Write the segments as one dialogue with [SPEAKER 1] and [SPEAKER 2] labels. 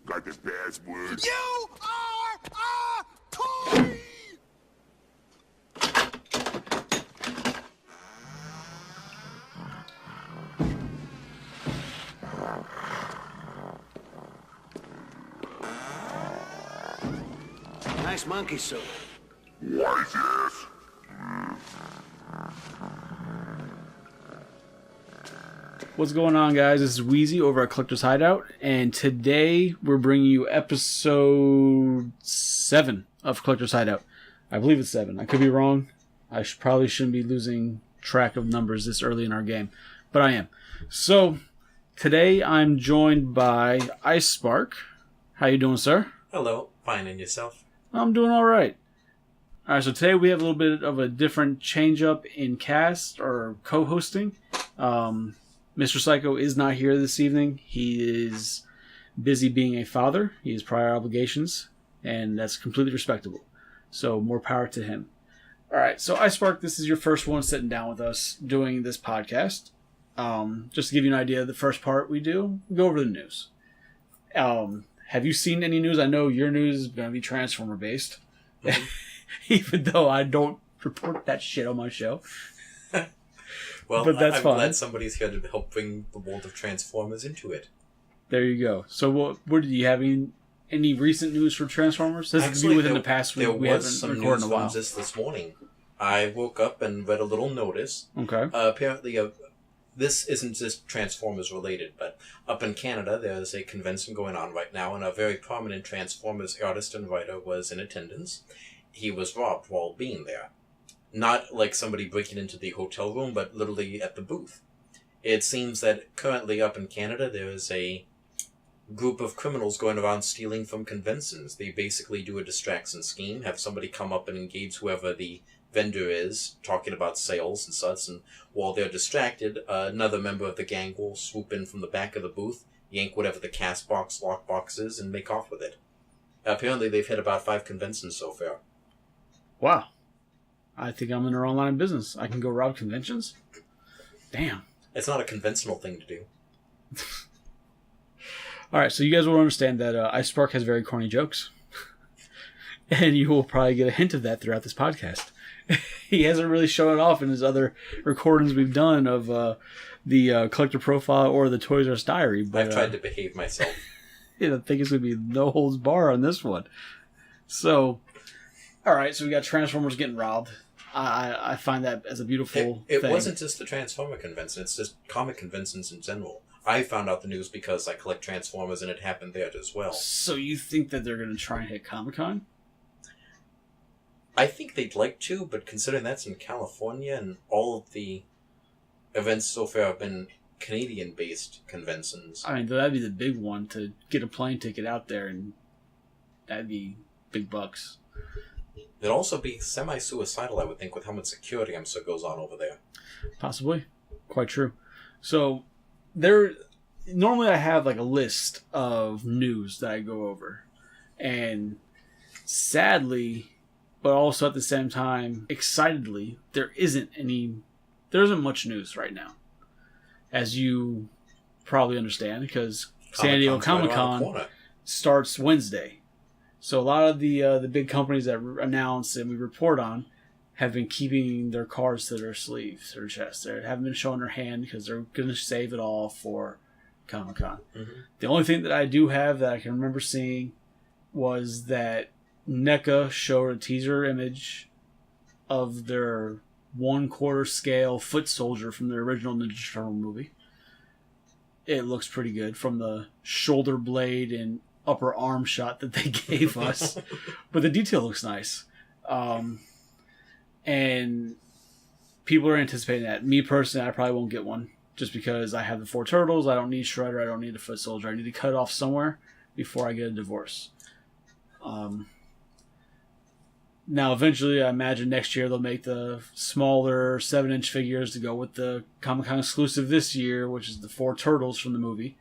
[SPEAKER 1] Got the password?
[SPEAKER 2] You are a toy! Nice monkey suit.
[SPEAKER 1] Weizie.
[SPEAKER 3] What's going on, guys? This is Weizie over at Collector's Hideout, and today we're bringing you episode 7 of Collector's Hideout. I believe it's 7. I could be wrong. I probably shouldn't be losing track of numbers this early in our game, but I am. So, today I'm joined by IceSpark. How you doing, sir?
[SPEAKER 4] Hello. Fine, and yourself?
[SPEAKER 3] I'm doing all right. All right, so today we have a little bit of a different change-up in cast or co-hosting. Mr. Psycho is not here this evening. He is busy being a father. He has prior obligations, and that's completely respectable. So more power to him. All right, so IceSpark, this is your first one sitting down with us doing this podcast. Just to give you an idea, the first part we go over the news. Have you seen any news? I know your news is going to be Transformer-based, even though I don't report that shit on my show.
[SPEAKER 4] Well,
[SPEAKER 3] but that's
[SPEAKER 4] I'm
[SPEAKER 3] fine.
[SPEAKER 4] glad somebody's here to help bring the world of Transformers into it.
[SPEAKER 3] There you go. So, what did you have any recent news for Transformers? This
[SPEAKER 4] Actually,
[SPEAKER 3] could be within the past week. We haven't
[SPEAKER 4] some
[SPEAKER 3] recorded
[SPEAKER 4] news
[SPEAKER 3] in a while.
[SPEAKER 4] from this morning. I woke up and read a little notice.
[SPEAKER 3] Okay.
[SPEAKER 4] Apparently, this isn't just Transformers related, but up in Canada, there's a convention going on right now, and a very prominent Transformers artist and writer was in attendance. He was robbed while being there. Not like somebody breaking into the hotel room, but literally at the booth. It seems that currently up in Canada, there is a group of criminals going around stealing from conventions. They basically do a distraction scheme, have somebody come up and engage whoever the vendor is, talking about sales and such, and while they're distracted, another member of the gang will swoop in from the back of the booth, yank whatever the cast box, lockbox is, and make off with it. Apparently, they've hit about 5 conventions so far.
[SPEAKER 3] Wow. I think I'm in the wrong line of business. I can go rob conventions? Damn.
[SPEAKER 4] It's not a conventional thing to do.
[SPEAKER 3] Alright, so you guys will understand that IceSpark has very corny jokes. And you will probably get a hint of that throughout this podcast. He hasn't really shown it off in his other recordings we've done of the Collector Profile or the Toys R Us Diary. But,
[SPEAKER 4] I've tried to behave myself.
[SPEAKER 3] I think it's going to be no holds bar on this one. So, alright, so we got Transformers getting robbed. I find that as a beautiful
[SPEAKER 4] It
[SPEAKER 3] thing.
[SPEAKER 4] wasn't just the Transformer convention, it's just comic conventions in general. I found out the news because I collect Transformers and it happened there as well.
[SPEAKER 3] So you think that they're going to try and hit Comic-Con?
[SPEAKER 4] I think they'd like to, but considering that's in California and all of the events so far have been Canadian-based conventions.
[SPEAKER 3] I mean, that'd be the big one, to get a plane ticket out there, and that'd be big bucks.
[SPEAKER 4] It'd also be semi-suicidal, I would think, with how much security I'm sure goes on over there.
[SPEAKER 3] Possibly. Quite true. So, normally I have like a list of news that I go over. And sadly, but also at the same time, excitedly, there isn't much news right now. As you probably understand, because San Diego Comic-Con starts Wednesday. So a lot of the big companies that announce and we report on have been keeping their cards to their sleeves, their chest. They haven't been showing their hand because they're going to save it all for Comic-Con. Mm-hmm. The only thing that I do have that I can remember seeing was that NECA showed a teaser image of their 1/4 scale foot soldier from the original Ninja Turtle movie. It looks pretty good from the shoulder blade and upper arm shot that they gave us. But the detail looks nice. And people are anticipating that. Me personally, I probably won't get one just because I have the 4 turtles. I don't need Shredder. I don't need a foot soldier. I need to cut it off somewhere before I get a divorce. Now, eventually, I imagine next year they'll make the smaller 7-inch figures to go with the Comic-Con exclusive this year, which is the 4 turtles from the movie.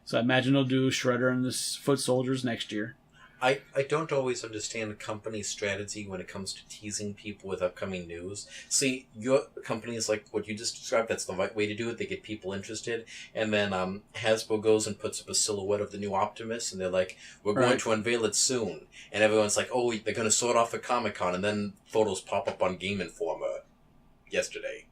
[SPEAKER 3] So I imagine they'll do Shredder and the foot soldiers next year.
[SPEAKER 4] I don't always understand the company's strategy when it comes to teasing people with upcoming news. See, your company is like what you just described. That's the right way to do it. They get people interested. And then Hasbro goes and puts up a silhouette of the new Optimus, and they're like, we're going to unveil it soon. And everyone's like, oh, they're going to sort off at Comic-Con. And then photos pop up on Game Informer yesterday.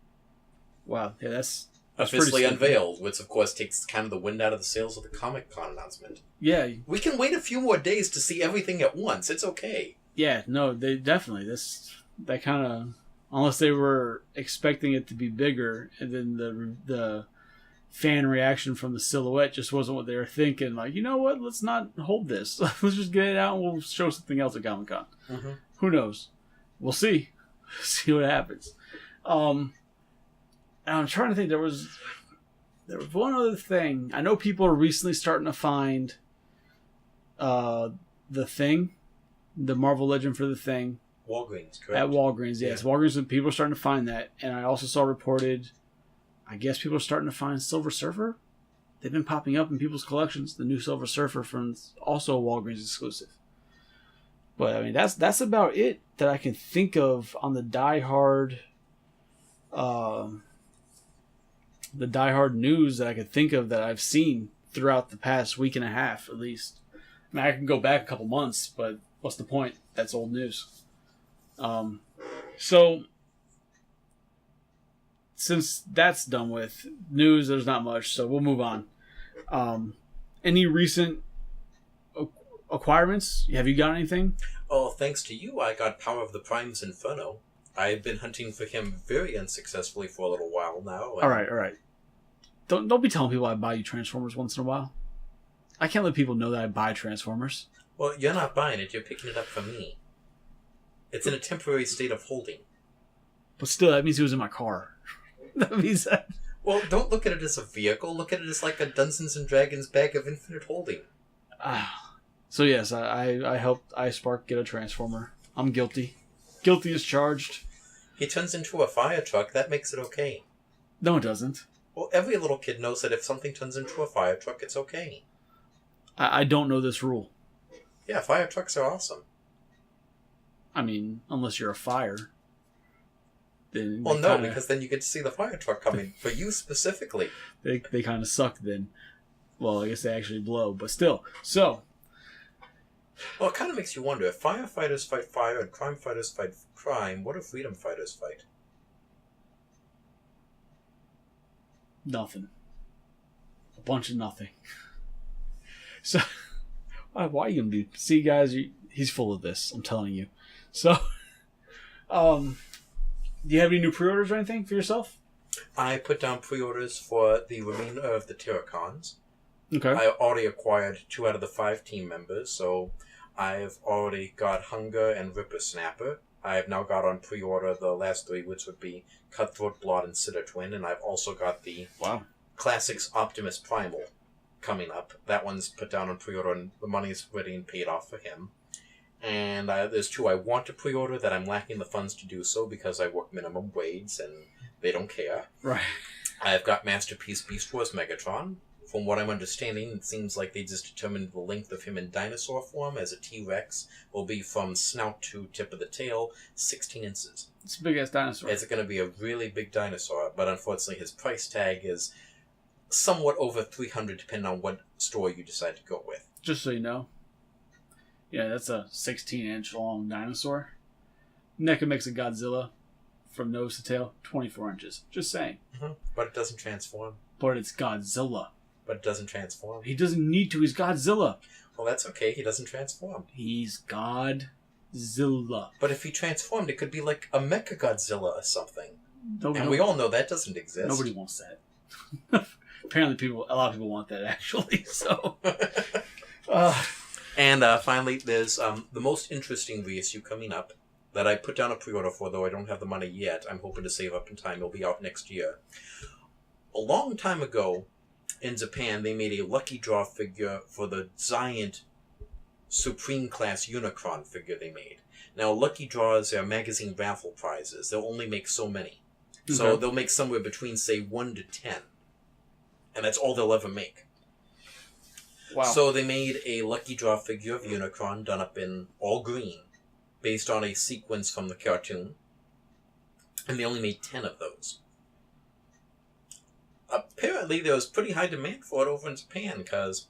[SPEAKER 3] Wow, yeah, that's
[SPEAKER 4] officially unveiled, which of course takes kind of the wind out of the sails of the Comic-Con announcement.
[SPEAKER 3] Yeah.
[SPEAKER 4] We can wait a few more days to see everything at once. It's okay.
[SPEAKER 3] Yeah, no, they definitely, that kind of, unless they were expecting it to be bigger, and then the fan reaction from the silhouette just wasn't what they were thinking. Like, you know what, let's not hold this. Let's just get it out and we'll show something else at Comic-Con. Mm-hmm. Who knows? We'll see. See what happens. And I'm trying to think, there was one other thing. I know people are recently starting to find the Thing, the Marvel Legend for the Thing.
[SPEAKER 4] Walgreens, correct?
[SPEAKER 3] At Walgreens, yes. Yeah. Walgreens, people are starting to find that. And I also saw reported, I guess people are starting to find Silver Surfer. They've been popping up in people's collections. The new Silver Surfer from also a Walgreens exclusive. But, I mean, that's about it that I can think of on the diehard news that I could think of that I've seen throughout the past week and a half, at least. I mean, I can go back a couple months, but what's the point? That's old news. So, since that's done with news, there's not much, so we'll move on. Any recent acquirements? Have you got anything?
[SPEAKER 4] Oh, thanks to you, I got Power of the Prime's Inferno. I've been hunting for him very unsuccessfully for a little while now.
[SPEAKER 3] All right. Don't be telling people I buy you Transformers once in a while. I can't let people know that I buy Transformers.
[SPEAKER 4] Well, you're not buying it. You're picking it up for me. It's in a temporary state of holding.
[SPEAKER 3] But still, that means it was in my car. That means that...
[SPEAKER 4] Well, don't look at it as a vehicle. Look at it as like a Dungeons & Dragons bag of infinite holding.
[SPEAKER 3] So yes, I helped IceSpark get a Transformer. I'm guilty. Guilty as charged.
[SPEAKER 4] He turns into a fire truck. That makes it okay.
[SPEAKER 3] No, it doesn't.
[SPEAKER 4] Well, every little kid knows that if something turns into a fire truck, it's okay.
[SPEAKER 3] I don't know this rule.
[SPEAKER 4] Yeah, fire trucks are awesome.
[SPEAKER 3] I mean, unless you're a fire. Then
[SPEAKER 4] well, no, because then you get to see the fire truck coming. For you specifically.
[SPEAKER 3] They kind of suck then. Well, I guess they actually blow, but still. So.
[SPEAKER 4] Well, it kind of makes you wonder, if firefighters fight fire and crime fighters fight crime, what do freedom fighters fight?
[SPEAKER 3] Nothing. A bunch of nothing. So, why are you going to be... See, guys, he's full of this, I'm telling you. So, do you have any new pre-orders or anything for yourself?
[SPEAKER 4] I put down pre-orders for the remainder of the Terracons.
[SPEAKER 3] Okay.
[SPEAKER 4] I already acquired 2 out of the 5 team members, so I've already got Hunger and Ripper Snapper. I have now got on pre-order the last 3, which would be Cutthroat, Blot, and Sitter Twin, and I've also got the Classics Optimus Primal coming up. That one's put down on pre-order, and the money's ready and paid off for him. And there's 2 I want to pre-order that I'm lacking the funds to do so because I work minimum wage, and they don't care.
[SPEAKER 3] Right.
[SPEAKER 4] I've got Masterpiece Beast Wars Megatron. From what I'm understanding, it seems like they just determined the length of him in dinosaur form as a T-Rex will be from snout to tip of the tail, 16 inches.
[SPEAKER 3] It's a big-ass dinosaur.
[SPEAKER 4] It's going to be a really big dinosaur, but unfortunately his price tag is somewhat over $300 depending on what store you decide to go with.
[SPEAKER 3] Just so you know. Yeah, that's a 16-inch long dinosaur. NECA makes a Godzilla from nose to tail, 24 inches. Just saying.
[SPEAKER 4] Mm-hmm. But it doesn't transform.
[SPEAKER 3] But it's Godzilla.
[SPEAKER 4] But it doesn't transform.
[SPEAKER 3] He doesn't need to. He's Godzilla.
[SPEAKER 4] Well, that's okay. He doesn't transform.
[SPEAKER 3] He's Godzilla.
[SPEAKER 4] But if he transformed, it could be like a Mecha Godzilla or something. And we all know that doesn't exist.
[SPEAKER 3] Nobody wants that. Apparently, a lot of people want that, actually. So.
[SPEAKER 4] And finally, there's the most interesting reissue coming up that I put down a pre-order for, though I don't have the money yet. I'm hoping to save up in time. It'll be out next year. A long time ago, in Japan, they made a lucky draw figure for the giant Supreme Class Unicron figure they made. Now, lucky draws are magazine raffle prizes. They'll only make so many. Okay. So they'll make somewhere between, say, 1 to 10. And that's all they'll ever make.
[SPEAKER 3] Wow.
[SPEAKER 4] So they made a lucky draw figure of Unicron done up in all green, based on a sequence from the cartoon. And they only made 10 of those. Apparently there was pretty high demand for it over in Japan, because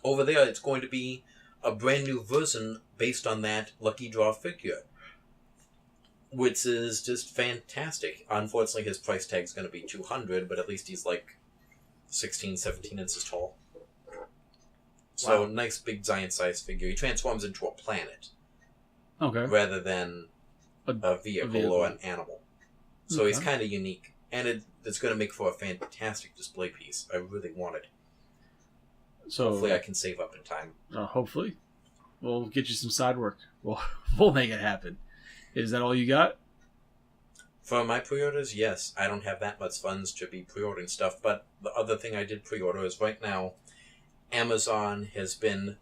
[SPEAKER 4] over there it's going to be a brand new version based on that lucky draw figure, which is just fantastic. Unfortunately, his price tag is going to be $200, but at least he's like 16, 17 inches tall. So,
[SPEAKER 3] Wow.
[SPEAKER 4] nice big giant size figure. He transforms into a planet
[SPEAKER 3] Okay.
[SPEAKER 4] rather than a vehicle or an animal. So he's
[SPEAKER 3] Okay.
[SPEAKER 4] kind of unique. And it's going to make for a fantastic display piece. I really want it.
[SPEAKER 3] So
[SPEAKER 4] Hopefully I can save up in time.
[SPEAKER 3] hopefully, we'll get you some side work. We'll make it happen. Is that all you got?
[SPEAKER 4] For my pre-orders, yes. I don't have that much funds to be pre-ordering stuff, but the other thing I did pre-order is right now, Amazon has been...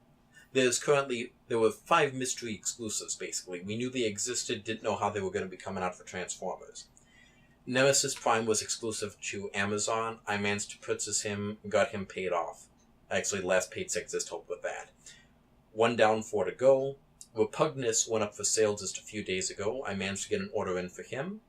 [SPEAKER 4] There were 5 mystery exclusives, basically. We knew they existed, didn't know how they were going to be coming out for Transformers. Nemesis Prime was exclusive to Amazon. I managed to purchase him, got him paid off. Actually, the last paid 6 just helped with that. 1 down, 4 to go. Repugnus went up for sale just a few days ago. I managed to get an order in for him.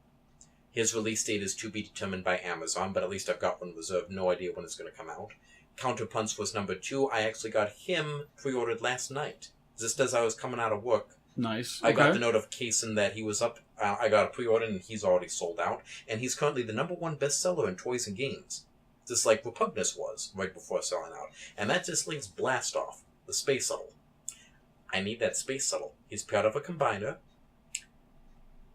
[SPEAKER 4] His release date is to be determined by Amazon, but at least I've got one reserved. No idea when it's going to come out. Counterpunch was number 2. I actually got him pre-ordered last night. Just as I was coming out of work.
[SPEAKER 3] Nice.
[SPEAKER 4] I got the notification that he was up. I got a pre-order and he's already sold out. And he's currently the #1 bestseller in toys and games. Just like Repugnus was right before selling out. And that just leaves Blast Off, the space shuttle. I need that space shuttle. He's part of a combiner.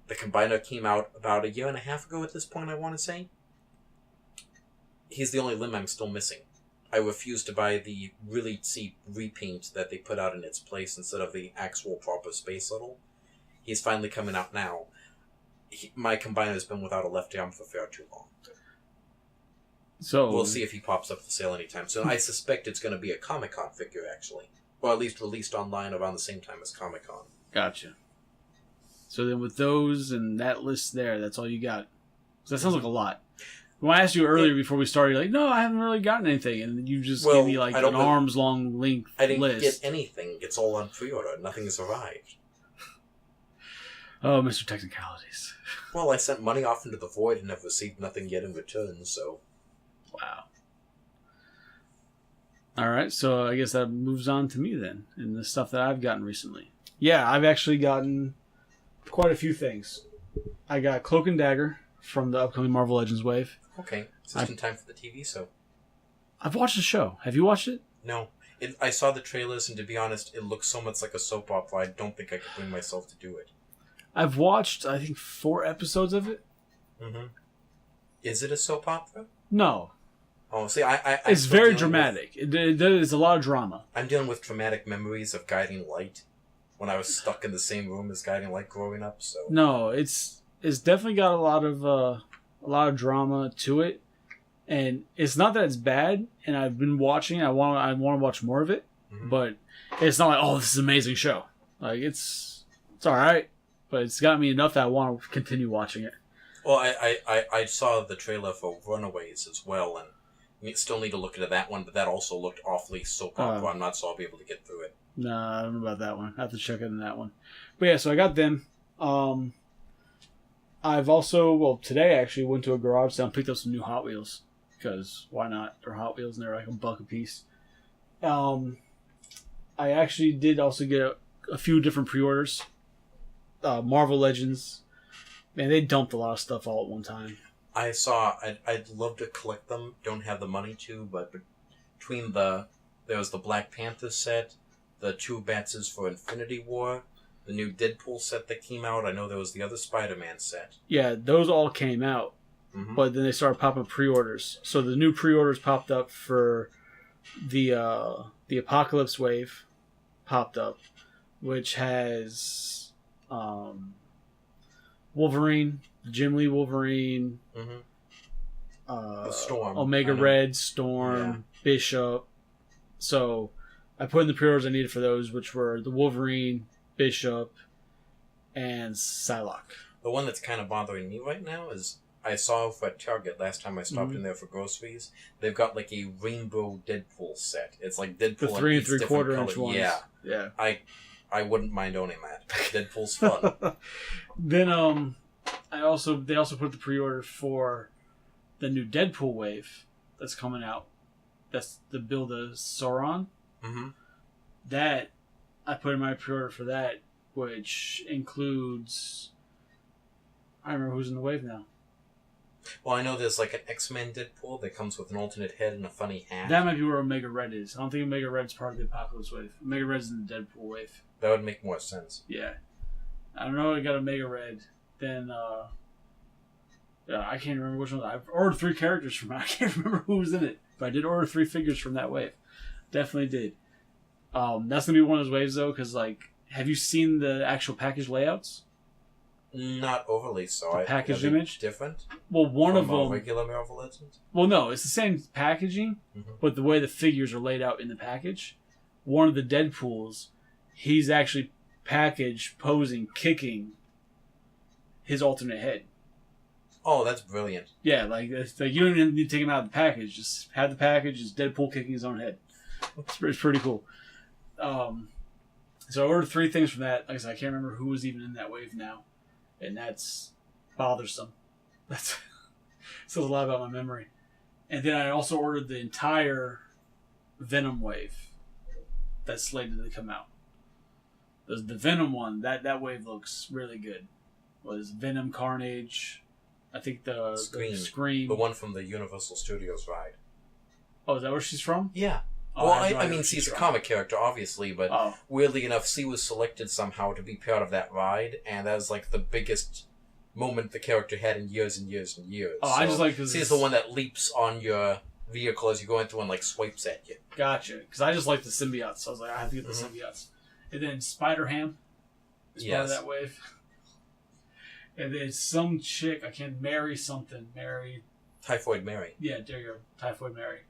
[SPEAKER 4] The combiner came out about 1.5 years ago at this point, I want to say. He's the only limb I'm still missing. I refuse to buy the really cheap repaint that they put out in its place instead of the actual proper space shuttle. He's finally coming out now. My combiner has been without a left arm for far too long.
[SPEAKER 3] So
[SPEAKER 4] We'll see if he pops up for sale anytime soon. I suspect it's going to be a Comic-Con figure, actually. Or at least released online around the same time as Comic-Con.
[SPEAKER 3] Gotcha. So then with those and that list there, that's all you got. So that sounds like a lot. When I asked you earlier before we started, you're like, no, I haven't really gotten anything. And you just gave me like an arm's long length
[SPEAKER 4] I didn't
[SPEAKER 3] list.
[SPEAKER 4] get anything. It's all on pre-order. Nothing has arrived.
[SPEAKER 3] Oh, Mr. Technicalities.
[SPEAKER 4] Well, I sent money off into the void and have received nothing yet in return, so...
[SPEAKER 3] Wow. All right, so I guess that moves on to me then, and the stuff that I've gotten recently. Yeah, I've actually gotten quite a few things. I got Cloak and Dagger from the upcoming Marvel Legends wave.
[SPEAKER 4] Okay, just in time for the TV, so...
[SPEAKER 3] I've watched the show. Have you watched it?
[SPEAKER 4] No. I saw the trailers, and to be honest, it looks so much like a soap opera, I don't think I could bring myself to do it.
[SPEAKER 3] I've watched, I think, 4 episodes of it.
[SPEAKER 4] Mm-hmm. Is it a soap opera?
[SPEAKER 3] No.
[SPEAKER 4] Oh, see,
[SPEAKER 3] It's very dramatic. There's a lot of drama.
[SPEAKER 4] I'm dealing with traumatic memories of Guiding Light, when I was stuck in the same room as Guiding Light growing up, so...
[SPEAKER 3] No, it's definitely got a lot of drama to it, and it's not that it's bad. And I've been watching. I want to watch more of it, but it's not like, oh, this is an amazing show. Like it's all right, but it's got me enough that I want to continue watching it.
[SPEAKER 4] Well, I saw the trailer for Runaways as well, and we still need to look into that one, but that also looked awfully soap opera. I'm not sure I'll be able to get through it.
[SPEAKER 3] Nah, I don't know about that one. I have to check in that one. But yeah, so I got them. I've also, today I actually went to a garage sale and picked up some new Hot Wheels. Because why not? They're Hot Wheels and they're like $1 a piece. I actually did also get a few different pre-orders. Marvel Legends. Man, they dumped a lot of stuff all at one time.
[SPEAKER 4] I saw, I'd love to collect them, don't have the money to, but between there was the Black Panther set, the 2 batches for Infinity War, the new Deadpool set that came out, I know there was the other Spider-Man set.
[SPEAKER 3] Yeah, those all came out.
[SPEAKER 4] Mm-hmm.
[SPEAKER 3] But then they started popping pre-orders. So the new pre-orders popped up for the Apocalypse Wave popped up, which has Wolverine, Jim Lee Wolverine,
[SPEAKER 4] the Storm,
[SPEAKER 3] Omega Red, Storm, Bishop. So I put in the pre-orders I needed for those, which were the Wolverine, Bishop, and Psylocke.
[SPEAKER 4] The one that's kind of bothering me right now is I saw for Target last time I stopped in there for groceries. They've got like a rainbow Deadpool set. It's like Deadpool.
[SPEAKER 3] The 3 3/4 inch ones.
[SPEAKER 4] Yeah,
[SPEAKER 3] yeah.
[SPEAKER 4] I wouldn't mind owning that. Deadpool's fun.
[SPEAKER 3] Then they also put the pre-order for the new Deadpool wave that's coming out. That's the build of Sauron.
[SPEAKER 4] Mm-hmm.
[SPEAKER 3] That I put in my pre-order for that, which includes. I don't remember who's in the wave now.
[SPEAKER 4] Well, I know there's like an X-Men Deadpool that comes with an alternate head and a funny hat.
[SPEAKER 3] That might be where Omega Red is. I don't think Omega Red's part of the Apocalypse wave. Omega Red's in the Deadpool wave.
[SPEAKER 4] That would make more sense.
[SPEAKER 3] Yeah. I don't know. I got Omega Red. Then, I can't remember which one. I've ordered 3 characters from it. I can't remember who was in it. But I did order 3 figures from that wave. Definitely did. That's going to be one of those waves, though, because, like, have you seen the actual package layouts?
[SPEAKER 4] Not overly so.
[SPEAKER 3] The package image?
[SPEAKER 4] Different?
[SPEAKER 3] Well, one of them...
[SPEAKER 4] regular Marvel Legends?
[SPEAKER 3] Well, no. It's the same packaging, but the way the figures are laid out in the package. One of the Deadpools, he's actually packaged, posing, kicking his alternate head.
[SPEAKER 4] Oh, that's brilliant.
[SPEAKER 3] Yeah, like you don't even need to take him out of the package. Just have the package, just Deadpool kicking his own head. It's pretty cool. So I ordered 3 things from that. Like I said, I can't remember who was even in that wave now. And that's bothersome. That says a lot about my memory. And then I also ordered the entire Venom wave that's slated to come out. The Venom one, that wave looks really good. Was Venom, Carnage, I think the Scream.
[SPEAKER 4] The one from the Universal Studios ride.
[SPEAKER 3] Oh, is that where she's from?
[SPEAKER 4] Yeah.
[SPEAKER 3] Oh,
[SPEAKER 4] well, I mean, she's a comic character, obviously, but weirdly enough, she was selected somehow to be part of that ride, and that was like the biggest moment the character had in years and years and years.
[SPEAKER 3] Oh, so I just like because
[SPEAKER 4] she's the one that leaps on your vehicle as you're going through and like swipes at you.
[SPEAKER 3] Gotcha. Because I just like the symbiotes, so I was like, I have to get the symbiotes. And then Spider-Ham is part of that wave. And then some chick, I can't, Mary something, Mary.
[SPEAKER 4] Typhoid Mary.
[SPEAKER 3] Yeah, there you go, Typhoid Mary.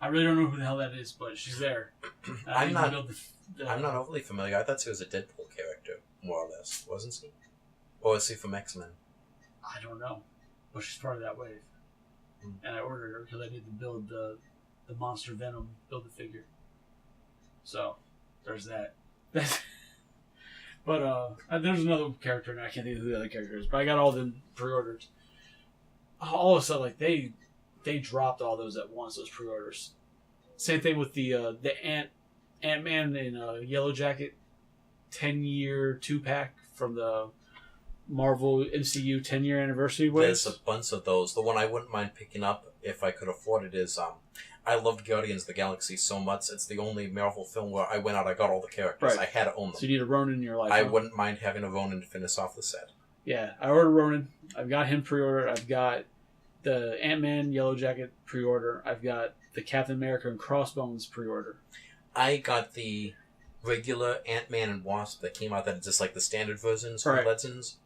[SPEAKER 3] I really don't know who the hell that is, but she's there.
[SPEAKER 4] I'm not overly familiar. I thought she was a Deadpool character, more or less, wasn't she? Or is she from X-Men?
[SPEAKER 3] I don't know, but she's part of that wave. And I ordered her because I need to build the Monster Venom Build-A-Figure. So, there's that. But there's another character, and I can't think of who the other character is, but I got all them pre-orders. All of a sudden, like, they dropped all those at once, those pre-orders. Same thing with the Ant-Man in Yellow Jacket 10-year 2-pack from the Marvel MCU 10-year anniversary wave.
[SPEAKER 4] There's a bunch of those. The one I wouldn't mind picking up if I could afford it is I loved Guardians of the Galaxy so much. It's the only Marvel film where I went out, I got all the characters.
[SPEAKER 3] Right.
[SPEAKER 4] I had to own them.
[SPEAKER 3] So you need a Ronin in your life.
[SPEAKER 4] I wouldn't mind having a Ronin to finish off the set.
[SPEAKER 3] Yeah, I ordered Ronin. I've got him pre-ordered. I've got the Ant-Man Yellow Jacket pre-order. I've got the Captain America and Crossbones pre-order.
[SPEAKER 4] I got the regular Ant-Man and Wasp that came out that just like the standard versions of Legends.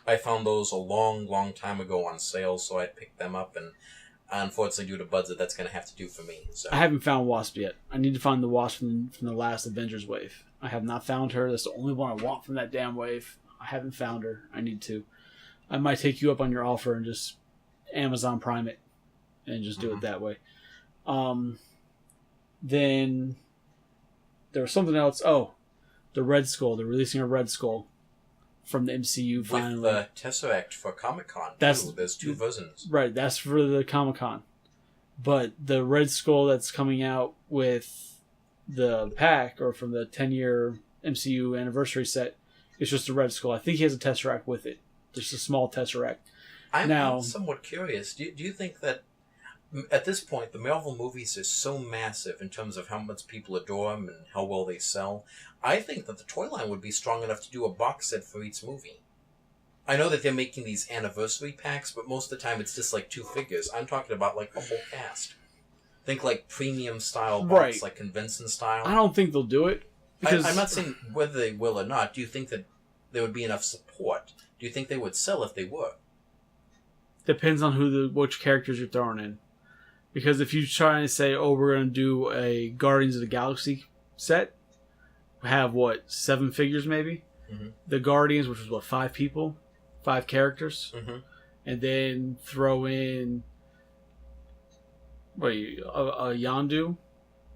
[SPEAKER 4] I found those a long, long time ago on sale, so I picked them up, and unfortunately, due to budget, that's going to have to do for me. So.
[SPEAKER 3] I haven't found Wasp yet. I need to find the Wasp from the last Avengers wave. I have not found her. That's the only one I want from that damn wave. I haven't found her. I need to. I might take you up on your offer and just Amazon Prime it and just do it that way. Then there was something else. Oh, the Red Skull. They're releasing a Red Skull from the MCU finally.
[SPEAKER 4] With the Tesseract for Comic-Con, too. There's 2 versions.
[SPEAKER 3] Right, that's for the Comic-Con. But the Red Skull that's coming out with the pack, or from the 10-year MCU anniversary set, is just a Red Skull. I think he has a Tesseract with it. Just a small Tesseract.
[SPEAKER 4] I'm somewhat curious. Do you think that at this point, the Marvel movies are so massive in terms of how much people adore them and how well they sell? I think that the toy line would be strong enough to do a box set for each movie. I know that they're making these anniversary packs, but most of the time it's just like 2 figures. I'm talking about like a whole cast. Think like premium style box, like convention style.
[SPEAKER 3] I don't think they'll do it. Because
[SPEAKER 4] I'm not saying whether they will or not. Do you think that there would be enough support? Do you think they would sell if they were?
[SPEAKER 3] Depends on which characters you're throwing in. Because if you try to say, oh, we're going to do a Guardians of the Galaxy set, have, 7 figures maybe? Mm-hmm. The Guardians, which was, 5 people? 5 characters? Mm-hmm. and then throw in a Yondu,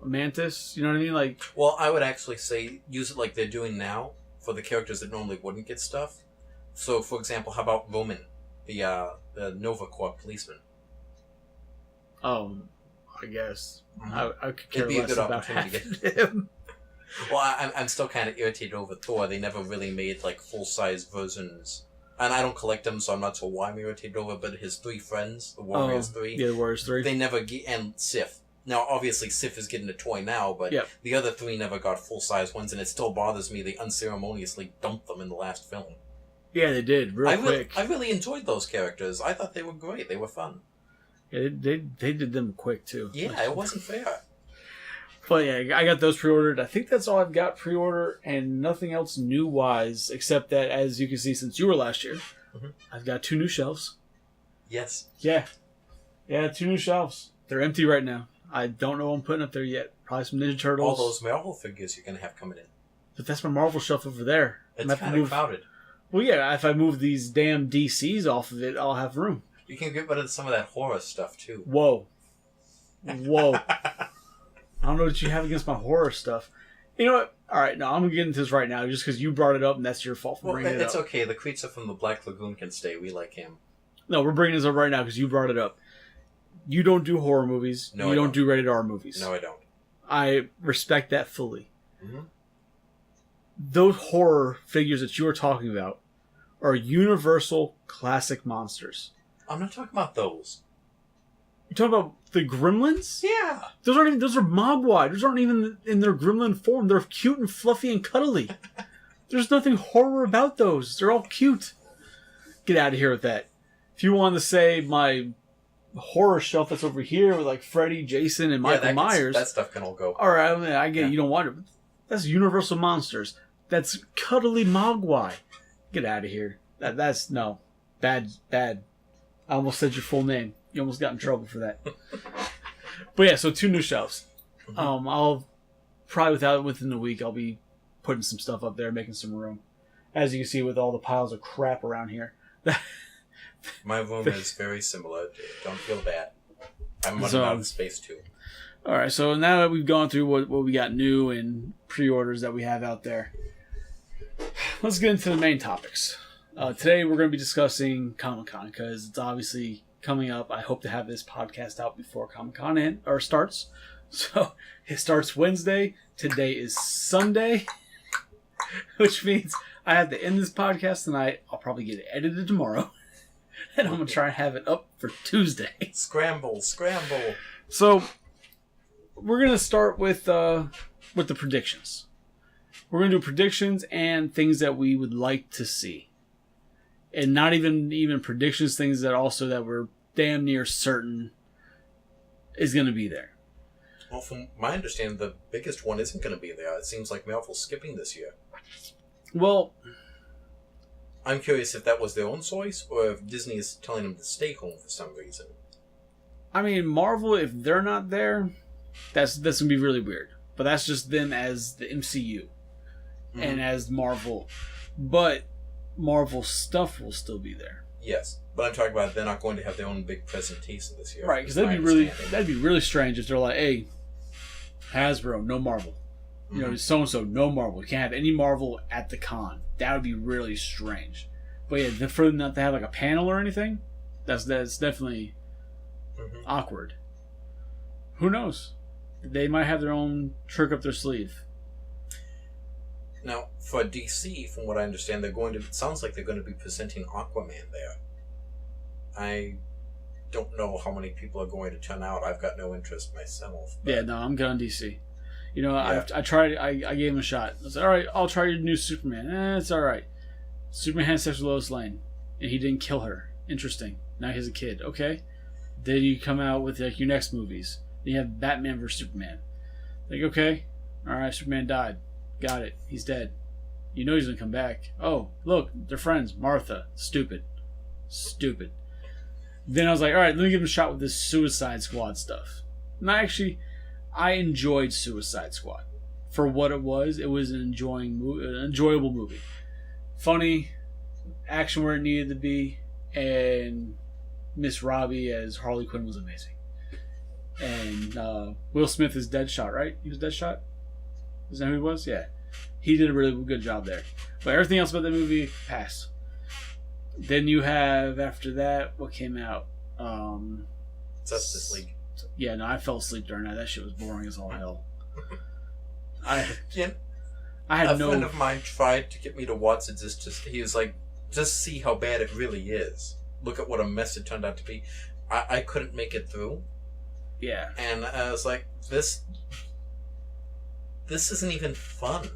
[SPEAKER 3] a Mantis. You know what I mean? Like,
[SPEAKER 4] Well, I would actually say use it like they're doing now for the characters that normally wouldn't get stuff. So, for example, how about Roman, the Nova Corps policeman?
[SPEAKER 3] oh, I guess
[SPEAKER 4] Mhm.
[SPEAKER 3] I could care
[SPEAKER 4] It'd be a
[SPEAKER 3] less
[SPEAKER 4] good
[SPEAKER 3] about
[SPEAKER 4] opportunity to
[SPEAKER 3] him.
[SPEAKER 4] Well, I'm still kind of irritated over Thor. They never really made like full-size versions. And I don't collect them, so I'm not sure why I'm irritated over. But his 3 friends, the Warriors 3,
[SPEAKER 3] Yeah, the Warriors 3.
[SPEAKER 4] they never get, and Sif. Now, obviously, Sif is getting a toy now, but
[SPEAKER 3] Yep.
[SPEAKER 4] the other 3 never got full-size ones, and it still bothers me they unceremoniously dumped them in the last film.
[SPEAKER 3] Yeah, they did real quick.
[SPEAKER 4] I really enjoyed those characters. I thought they were great. They were fun.
[SPEAKER 3] Yeah, they did them quick too.
[SPEAKER 4] Yeah, it wasn't fair.
[SPEAKER 3] But yeah, I got those pre-ordered. I think that's all I've got pre-order, and nothing else new-wise, except that, as you can see, since you were last year,
[SPEAKER 4] Mhm.
[SPEAKER 3] I've got 2 new shelves.
[SPEAKER 4] Yes.
[SPEAKER 3] Yeah, 2 new shelves. They're empty right now. I don't know what I'm putting up there yet. Probably some Ninja Turtles.
[SPEAKER 4] All those Marvel figures you're going to have coming in.
[SPEAKER 3] But that's my Marvel shelf over there. I'm
[SPEAKER 4] It's
[SPEAKER 3] gonna have to
[SPEAKER 4] kind of
[SPEAKER 3] move.
[SPEAKER 4] crowded.
[SPEAKER 3] Well, yeah, if I move these damn DCs off of it, I'll have room.
[SPEAKER 4] You can get rid of some of that horror stuff, too.
[SPEAKER 3] Whoa. I don't know what you have against my horror stuff. You know what? All right, no, I'm going to get into this right now just because you brought it up, and that's your fault for
[SPEAKER 4] Well,
[SPEAKER 3] bringing it
[SPEAKER 4] it's
[SPEAKER 3] up.
[SPEAKER 4] okay. The creature from the Black Lagoon can stay. We like him.
[SPEAKER 3] No, we're bringing this up right now because you brought it up. You don't do horror movies.
[SPEAKER 4] No,
[SPEAKER 3] you
[SPEAKER 4] I
[SPEAKER 3] don't
[SPEAKER 4] don't.
[SPEAKER 3] do rated R movies.
[SPEAKER 4] No, I don't.
[SPEAKER 3] I respect that fully.
[SPEAKER 4] Mhm.
[SPEAKER 3] Those horror figures that you are talking about are universal classic monsters.
[SPEAKER 4] I'm not talking about those.
[SPEAKER 3] You talking about the Gremlins?
[SPEAKER 4] Yeah.
[SPEAKER 3] Those aren't even. Those are Mogwai. Those aren't even in their Gremlin form. They're cute and fluffy and cuddly. There's nothing horror about those. They're all cute. Get out of here with that. If you want to say my horror shelf that's over here with like Freddy, Jason, and Michael Myers,
[SPEAKER 4] That stuff can all go.
[SPEAKER 3] all right, I get
[SPEAKER 4] Yeah.
[SPEAKER 3] it. You don't want it. But that's Universal Monsters. That's cuddly Mogwai. Get out of here. That's no bad. I almost said your full name. You almost got in trouble for that. But yeah, so 2 new shelves. I'll probably within the week I'll be putting some stuff up there, making some room. As you can see with all the piles of crap around here.
[SPEAKER 4] My room is very similar. Don't feel bad. I'm running
[SPEAKER 3] So-
[SPEAKER 4] out of space too.
[SPEAKER 3] All right, so now that we've gone through what we got new and pre-orders that we have out there, let's get into the main topics. Today we're going to be discussing Comic-Con because it's obviously coming up. I hope to have this podcast out before Comic-Con starts. So it starts Wednesday. Today is Sunday, which means I have to end this podcast tonight. I'll probably get it edited tomorrow, and I'm going to try and have it up for Tuesday.
[SPEAKER 4] Scramble.
[SPEAKER 3] So we're going to start with the predictions. We're going to do predictions and things that we would like to see. And not even predictions, things that also that we're damn near certain is going to be there.
[SPEAKER 4] Well, from my understanding, the biggest one isn't going to be there. It seems like Marvel's skipping this year.
[SPEAKER 3] Well,
[SPEAKER 4] I'm curious if that was their own choice or if Disney is telling them to stay home for some reason.
[SPEAKER 3] I mean, Marvel, if they're not there, that's going to be really weird. But that's just them as the MCU and as Marvel. But Marvel stuff will still be there.
[SPEAKER 4] Yes, but I'm talking about they're not going to have their own big presentation this year.
[SPEAKER 3] Right, because
[SPEAKER 4] is my understanding.
[SPEAKER 3] that'd be really strange if they're like, hey, Hasbro, no Marvel. You know, so-and-so, no Marvel. You can't have any Marvel at the con. That would be really strange. But yeah, for them not to have like a panel or anything, that's definitely awkward. Who knows? They might have their own trick up their sleeve.
[SPEAKER 4] Now, for DC, from what I understand, it sounds like they're going to be presenting Aquaman there. I don't know how many people are going to turn out. I've got no interest myself.
[SPEAKER 3] Yeah, no, I'm good on DC. You know,
[SPEAKER 4] Yeah.
[SPEAKER 3] I tried. I gave him a shot. I said, all right, I'll try your new Superman. It's all right. Superman had sex with Lois Lane, and he didn't kill her. Interesting. Now he has a kid. Okay. Then you come out with like your next movies. Then you have Batman vs Superman. Like, okay, all right, Superman died. Got it. He's dead. You know he's gonna come back. Oh, look, they're friends. Martha. Stupid. Then I was like, all right, let me give him a shot with this Suicide Squad stuff. And I enjoyed Suicide Squad for what it was. It was an enjoyable movie, funny, action where it needed to be, and Miss Robbie as Harley Quinn was amazing. And Will Smith is Deadshot, right? He was Deadshot? Is that who he was? Yeah. He did a really good job there. But everything else about that movie, pass. Then you have, after that, what came out?
[SPEAKER 4] Justice League.
[SPEAKER 3] Yeah, no, I fell asleep during that. That shit was boring as all hell. I had
[SPEAKER 4] a friend of mine tried to get me to watch it. He was like, just see how bad it really is. Look at what a mess it turned out to be. I couldn't make it through.
[SPEAKER 3] Yeah.
[SPEAKER 4] And I was like, this isn't even fun.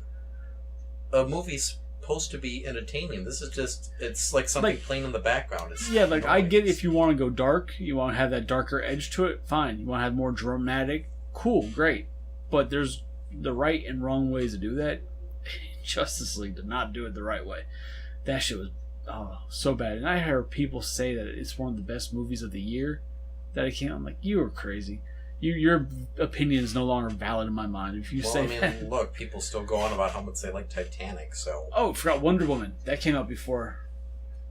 [SPEAKER 4] A movie's supposed to be entertaining. This is just, it's like something playing in the background. It's
[SPEAKER 3] like, I get if you want to go dark, you want to have that darker edge to it, fine. You want to have more dramatic, cool, great. But there's the right and wrong ways to do that. Justice League did not do it the right way. That shit was so bad. And I heard people say that it's one of the best movies of the year that it came. I'm like, you are crazy. Your opinion is no longer valid in my mind. If you say that.
[SPEAKER 4] Look, people still go on about how much they like Titanic. So
[SPEAKER 3] I forgot Wonder Woman. That came out before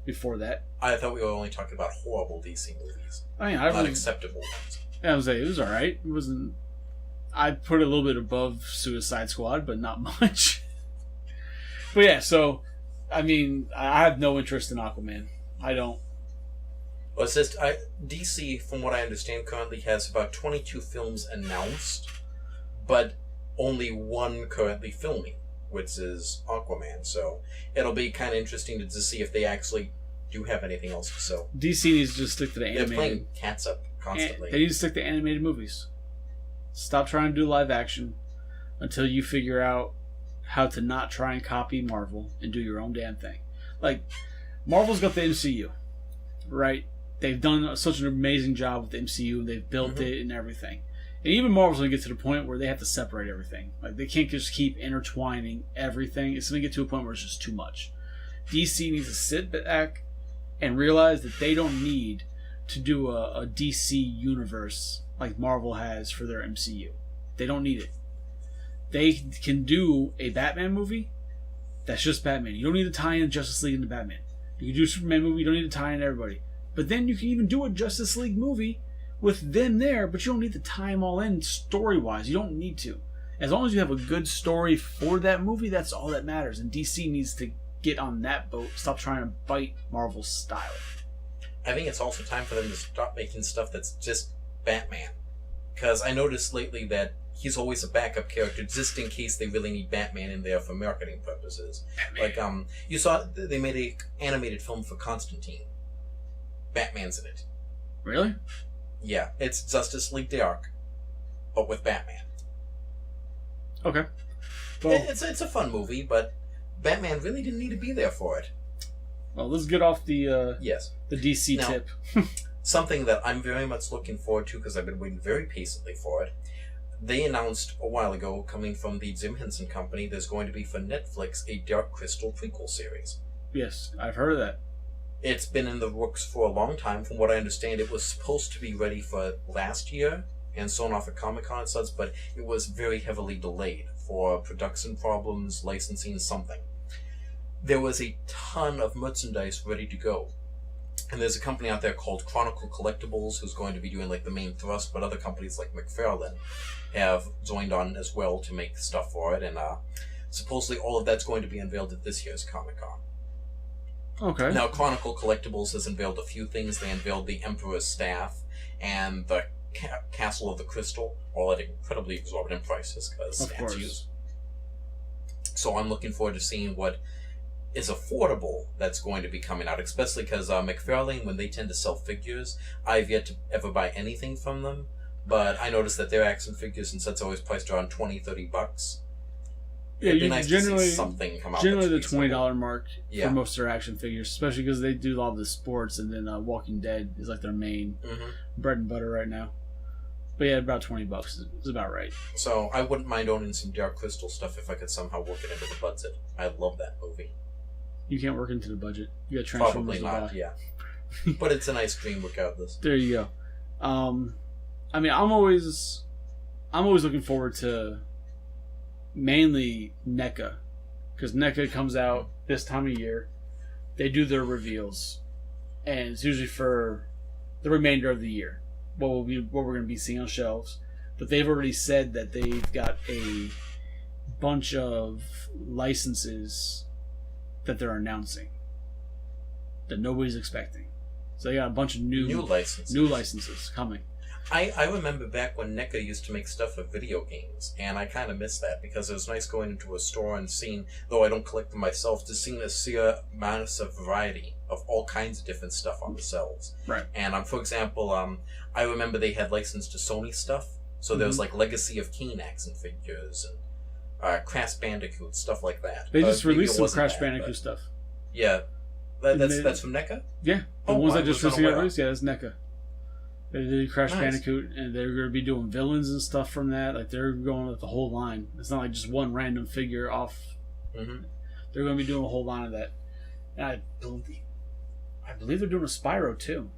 [SPEAKER 3] that.
[SPEAKER 4] I thought we were only talking about horrible DC movies.
[SPEAKER 3] I mean,
[SPEAKER 4] not acceptable ones.
[SPEAKER 3] I was like, it was all right. It wasn't. I put it a little bit above Suicide Squad, but not much. But yeah, so I mean, I have no interest in Aquaman. I don't.
[SPEAKER 4] Well, it's just DC, from what I understand, currently has about 22 films announced, but only one currently filming, which is Aquaman. So it'll be kind of interesting to see if they actually do have anything else to sell.
[SPEAKER 3] DC needs to just stick to the animated.
[SPEAKER 4] They're playing catch up constantly.
[SPEAKER 3] They need to stick to animated movies. Stop trying to do live action until you figure out how to not try and copy Marvel and do your own damn thing. Like, Marvel's got the MCU, right? They've done such an amazing job with the MCU. They've built it and everything. And even Marvel's going to get to the point where they have to separate everything. Like, they can't just keep intertwining everything. It's going to get to a point where it's just too much. DC needs to sit back and realize that they don't need to do a DC universe like Marvel has for their MCU. They don't need it. They can do a Batman movie that's just Batman. You don't need to tie in Justice League into Batman. You can do a Superman movie. You don't need to tie in everybody. But then you can even do a Justice League movie with them there, but you don't need to tie them all in story-wise. You don't need to. As long as you have a good story for that movie, that's all that matters. And DC needs to get on that boat. Stop trying to bite Marvel's style.
[SPEAKER 4] I think it's also time for them to stop making stuff that's just Batman. Because I noticed lately that he's always a backup character, just in case they really need Batman in there for marketing purposes. Batman. Like, you saw they made an animated film for Constantine. Batman's in it.
[SPEAKER 3] Really?
[SPEAKER 4] Yeah, it's Justice League Dark, but with Batman.
[SPEAKER 3] Okay. Well,
[SPEAKER 4] it's a fun movie, but Batman really didn't need to be there for it.
[SPEAKER 3] Well, let's get off the the DC
[SPEAKER 4] now,
[SPEAKER 3] tip.
[SPEAKER 4] Something that I'm very much looking forward to, because I've been waiting very patiently for it. They announced a while ago, coming from the Jim Henson Company, there's going to be for Netflix a Dark Crystal prequel series.
[SPEAKER 3] Yes, I've heard of that.
[SPEAKER 4] It's been in the works for a long time. From what I understand, it was supposed to be ready for last year and shown off at Comic-Con and such, but it was very heavily delayed for production problems, licensing, something. There was a ton of merchandise ready to go. And there's a company out there called Chronicle Collectibles who's going to be doing like the main thrust, but other companies like McFarlane have joined on as well to make stuff for it, and supposedly all of that's going to be unveiled at this year's Comic-Con.
[SPEAKER 3] Okay.
[SPEAKER 4] Now, Chronicle Collectibles has unveiled a few things. They unveiled the Emperor's Staff and the Castle of the Crystal, all at incredibly exorbitant prices because statues. So I'm looking forward to seeing what is affordable that's going to be coming out, especially because McFarlane, when they tend to sell figures, I've yet to ever buy anything from them, but I noticed that their action figures and sets are always priced around $20-$30.
[SPEAKER 3] Yeah,
[SPEAKER 4] It'd be nice to
[SPEAKER 3] generally
[SPEAKER 4] see something come out.
[SPEAKER 3] Generally, the $20 mark
[SPEAKER 4] Yeah.
[SPEAKER 3] for most of their action figures, especially because they do a lot of the sports, and then Walking Dead is like their main bread and butter right now. But yeah, about $20 is about right.
[SPEAKER 4] So I wouldn't mind owning some Dark Crystal stuff if I could somehow work it into the budget. I love that movie.
[SPEAKER 3] You can't work into the budget. You got Transformers.
[SPEAKER 4] Probably not. Yeah, but it's a nice dream regardless.
[SPEAKER 3] There you go. I mean, I'm always looking forward to mainly NECA, because NECA comes out this time of year. They do their reveals, and it's usually for the remainder of the year. What we're going to be seeing on shelves. But they've already said that they've got a bunch of licenses that they're announcing that nobody's expecting. So they got a bunch of new licenses coming.
[SPEAKER 4] I remember back when NECA used to make stuff for video games, and I kind of miss that because it was nice going into a store and seeing, though I don't collect them myself, to seeing the massive variety of all kinds of different stuff on the shelves.
[SPEAKER 3] Right.
[SPEAKER 4] And for example, I remember they had license to Sony stuff, so there was like Legacy of Keen action figures and Crash Bandicoot, stuff like that.
[SPEAKER 3] They just released some Crash Bandicoot stuff.
[SPEAKER 4] Yeah. That's from NECA?
[SPEAKER 3] Yeah. The ones that just recently got released, yeah, that's NECA. They did Crash Bandicoot, and they're going to be doing villains and stuff from that. Like, they're going with the whole line. It's not like just one random figure off. Mm-hmm. They're going to be doing a whole line of that. And I believe they're doing a Spyro, too.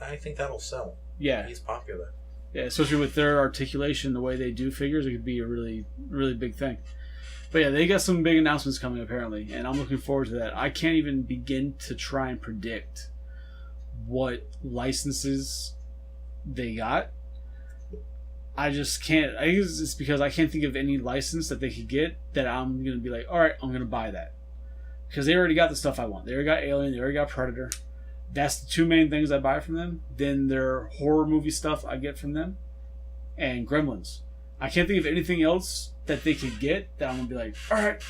[SPEAKER 4] I think that'll sell.
[SPEAKER 3] Yeah.
[SPEAKER 4] He's popular.
[SPEAKER 3] Yeah, especially with their articulation, the way they do figures, it could be a really, really big thing. But yeah, they got some big announcements coming, apparently, and I'm looking forward to that. I can't even begin to try and predict what licenses they got. I just can't. I guess it's because I can't think of any license that they could get that I'm going to be like, alright, I'm going to buy that. Because they already got the stuff I want. They already got Alien, they already got Predator. That's the two main things I buy from them. Then their horror movie stuff I get from them. And Gremlins. I can't think of anything else that they could get that I'm going to be like, alright,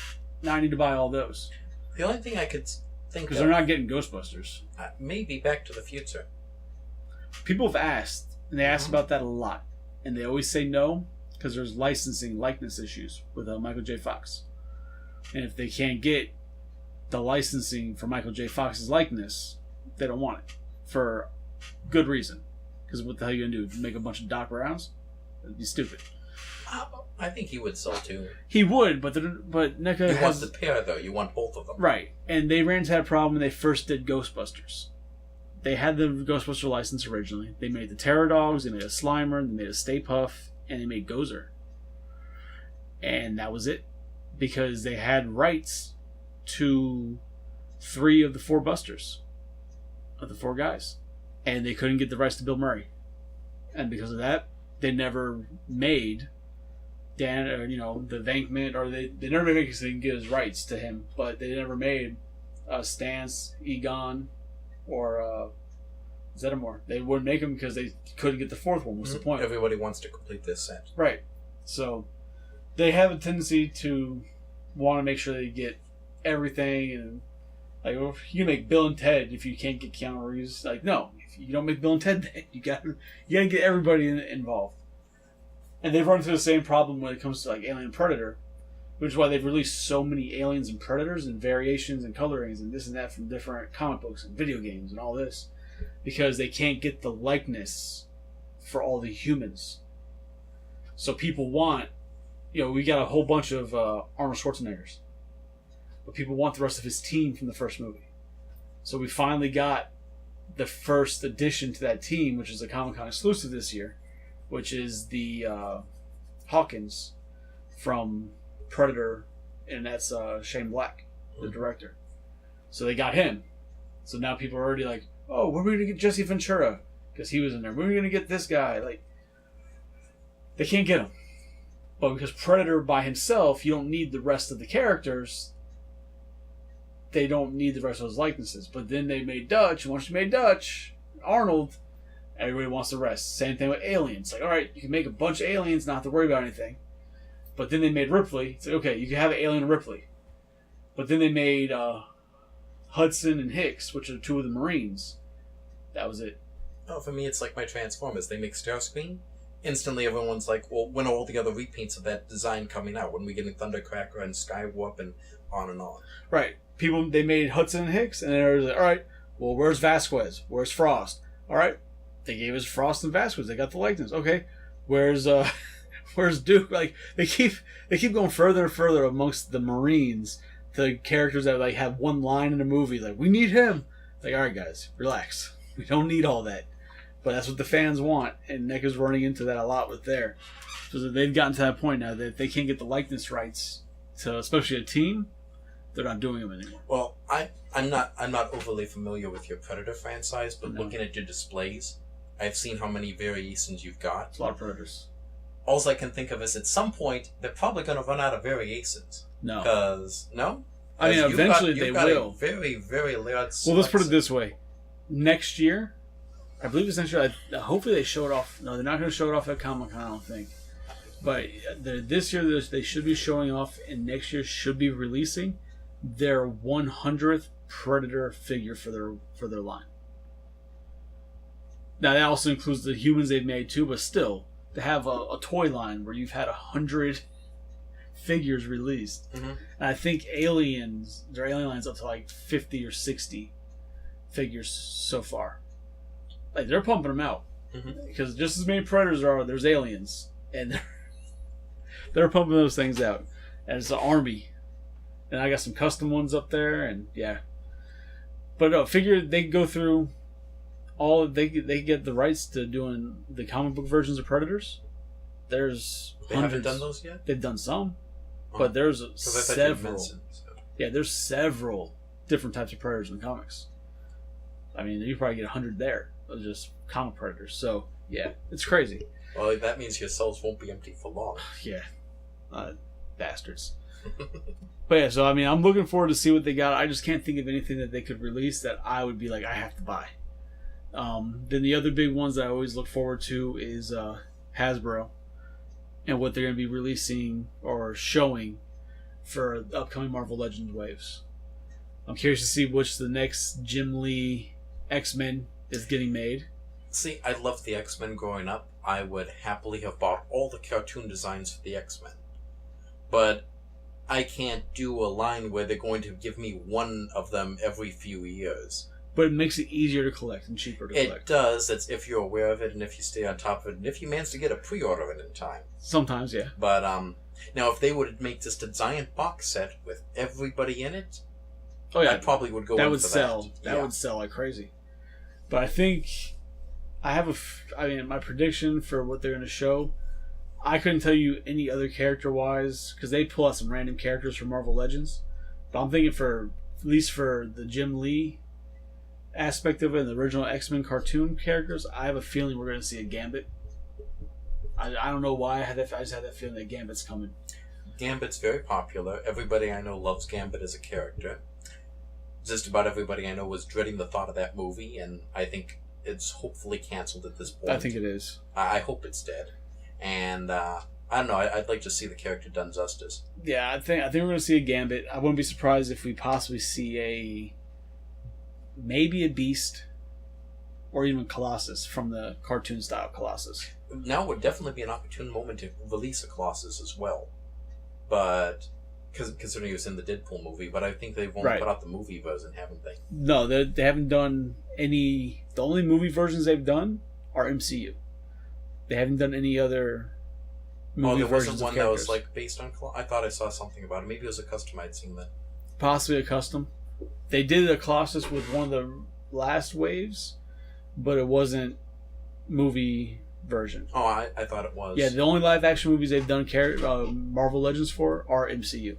[SPEAKER 3] now I need to buy all those.
[SPEAKER 4] The only thing I could think of...
[SPEAKER 3] Because they're not getting Ghostbusters.
[SPEAKER 4] Maybe Back to the Future.
[SPEAKER 3] People have asked, and they ask about that a lot. And they always say no, because there's licensing likeness issues with Michael J. Fox. And if they can't get the licensing for Michael J. Fox's likeness, they don't want it. For good reason. Because what the hell are you going to do? Make a bunch of Doc Browns? That'd be stupid.
[SPEAKER 4] I think he would sell too.
[SPEAKER 3] He would, but NECA
[SPEAKER 4] You want the pair, though. You want both of them.
[SPEAKER 3] Right. And they ran into that problem when they first did Ghostbusters. They had the Ghostbuster license originally. They made the Terror Dogs, they made a Slimer, they made a Stay Puft, and they made Gozer. And that was it. Because they had rights to 3 of the 4 Busters. Of the 4 guys. And they couldn't get the rights to Bill Murray. And because of that, they never made the Vankman, or they never made it because they didn't get his rights to him, but they never made Stance, Egon, or Zeddemore. They wouldn't make them because they couldn't get the 4th one. What's the point?
[SPEAKER 4] Everybody wants to complete this set.
[SPEAKER 3] Right. So they have a tendency to want to make sure they get everything, and like, you can make Bill and Ted if you can't get Keanu Reeves. Like, no, if you don't make Bill and Ted, you gotta get everybody involved. And they've run into the same problem when it comes to like Alien and Predator, which is why they've released so many Aliens and Predators and variations and colorings and this and that from different comic books and video games and all this, because they can't get the likeness for all the humans. So people want, we got a whole bunch of Arnold Schwarzeneggers, but people want the rest of his team from the first movie. So we finally got the first addition to that team, which is a Comic-Con exclusive this year, which is the Hawkins from Predator, and that's Shane Black, the director. So they got him. So now people are already like, oh, when are we going to get Jesse Ventura? Because he was in there. When are we going to get this guy? Like, they can't get him. But because Predator by himself, you don't need the rest of the characters. They don't need the rest of those likenesses. But then they made Dutch, and once you made Dutch, Arnold, everybody wants the rest. Same thing with Aliens. Like, alright, you can make a bunch of aliens, not have to worry about anything. But then they made Ripley. It's like, okay, you can have an Alien and Ripley. But then they made Hudson and Hicks, which are 2 of the Marines. That was it.
[SPEAKER 4] Oh, for me, it's like my Transformers. They make Starscream. Instantly, everyone's like, well, when are all the other repaints of that design coming out? When are we getting Thundercracker and Skywarp and on and on?
[SPEAKER 3] Right. They made Hudson and Hicks, and they were like, alright, well, where's Vasquez? Where's Frost? Alright, they gave us Frost and Vasquez. They got the likeness. Okay, where's Duke? Like, they keep going further and further amongst the Marines, the characters that like have one line in a movie. Like, we need him. Like, alright, guys, relax. We don't need all that. But that's what the fans want, and NECA's running into that a lot with there. So they've gotten to that point now that they can't get the likeness rights to, especially a team, they're not doing them anymore.
[SPEAKER 4] Well, I'm not overly familiar with your Predator franchise, but looking at your displays, I've seen how many variations you've got.
[SPEAKER 3] It's a lot of Predators.
[SPEAKER 4] All I can think of is at some point they're probably going to run out of variations.
[SPEAKER 3] No.
[SPEAKER 4] No?
[SPEAKER 3] I mean, eventually they will.
[SPEAKER 4] A very, very large.
[SPEAKER 3] Well, let's put it this way: next year, I believe it's next year. Hopefully, they show it off. No, they're not going to show it off at Comic-Con, I don't think. But this year, they should be showing off, and next year should be releasing their 100th Predator figure for their line. Now that also includes the humans they've made too, but still, to have a toy line where you've had 100 figures released, and I think their alien line's up to like 50 or 60 figures so far. Like they're pumping them out because just as many Predators there's aliens, and they're pumping those things out, and it's an army. And I got some custom ones up there, and yeah. But no, figure they go through all. They get the rights to doing the comic book versions of Predators. They
[SPEAKER 4] haven't done those yet.
[SPEAKER 3] They've done some, but there's several.
[SPEAKER 4] So.
[SPEAKER 3] Yeah, there's several different types of Predators in the comics. I mean, you probably get 100 there of just comic Predators. So yeah, it's crazy.
[SPEAKER 4] Well, that means your cells won't be empty for long.
[SPEAKER 3] Yeah, bastards. But yeah, so I mean, I'm looking forward to see what they got. I just can't think of anything that they could release that I would be like, I have to buy. Then the other big ones that I always look forward to is Hasbro and what they're going to be releasing or showing for the upcoming Marvel Legends waves. I'm curious to see which the next Jim Lee X-Men is getting made.
[SPEAKER 4] See, I loved the X-Men growing up. I would happily have bought all the cartoon designs for the X-Men. But I can't do a line where they're going to give me one of them every few years.
[SPEAKER 3] But it makes it easier to collect and cheaper to collect.
[SPEAKER 4] It does. That's if you're aware of it and if you stay on top of it and if you manage to get a pre-order of it in time.
[SPEAKER 3] Sometimes, yeah.
[SPEAKER 4] But now if they would make just a giant box set with everybody in it,
[SPEAKER 3] oh yeah,
[SPEAKER 4] I probably would go
[SPEAKER 3] that
[SPEAKER 4] in
[SPEAKER 3] would
[SPEAKER 4] for
[SPEAKER 3] sell.
[SPEAKER 4] that.
[SPEAKER 3] That would sell like crazy. But I think I have my prediction for what they're going to show. I couldn't tell you any other character-wise, because they pull out some random characters from Marvel Legends. But I'm thinking at least for the Jim Lee aspect of it, and the original X-Men cartoon characters, I have a feeling we're going to see a Gambit. I don't know why, I just had that feeling that Gambit's coming.
[SPEAKER 4] Gambit's very popular. Everybody I know loves Gambit as a character. Just about everybody I know was dreading the thought of that movie, and I think it's hopefully canceled at this point.
[SPEAKER 3] I think it is.
[SPEAKER 4] I hope it's dead. And I don't know. I'd like to see the character done justice.
[SPEAKER 3] Yeah, I think we're going to see a Gambit. I wouldn't be surprised if we possibly see maybe a Beast, or even Colossus from the cartoon style Colossus.
[SPEAKER 4] Now would definitely be an opportune moment to release a Colossus as well, but considering he was in the Deadpool movie, but I think they've only put out the movie version, haven't they?
[SPEAKER 3] No, they haven't done any. The only movie versions they've done are MCU. They haven't done any other movie versions of characters.
[SPEAKER 4] There wasn't one that was like based on I thought I saw something about it. Maybe it was a custom I'd seen that.
[SPEAKER 3] Possibly a custom. They did a Colossus with one of the last waves, but it wasn't movie version.
[SPEAKER 4] Oh, I thought it was.
[SPEAKER 3] Yeah, the only live action movies they've done Marvel Legends for are MCU.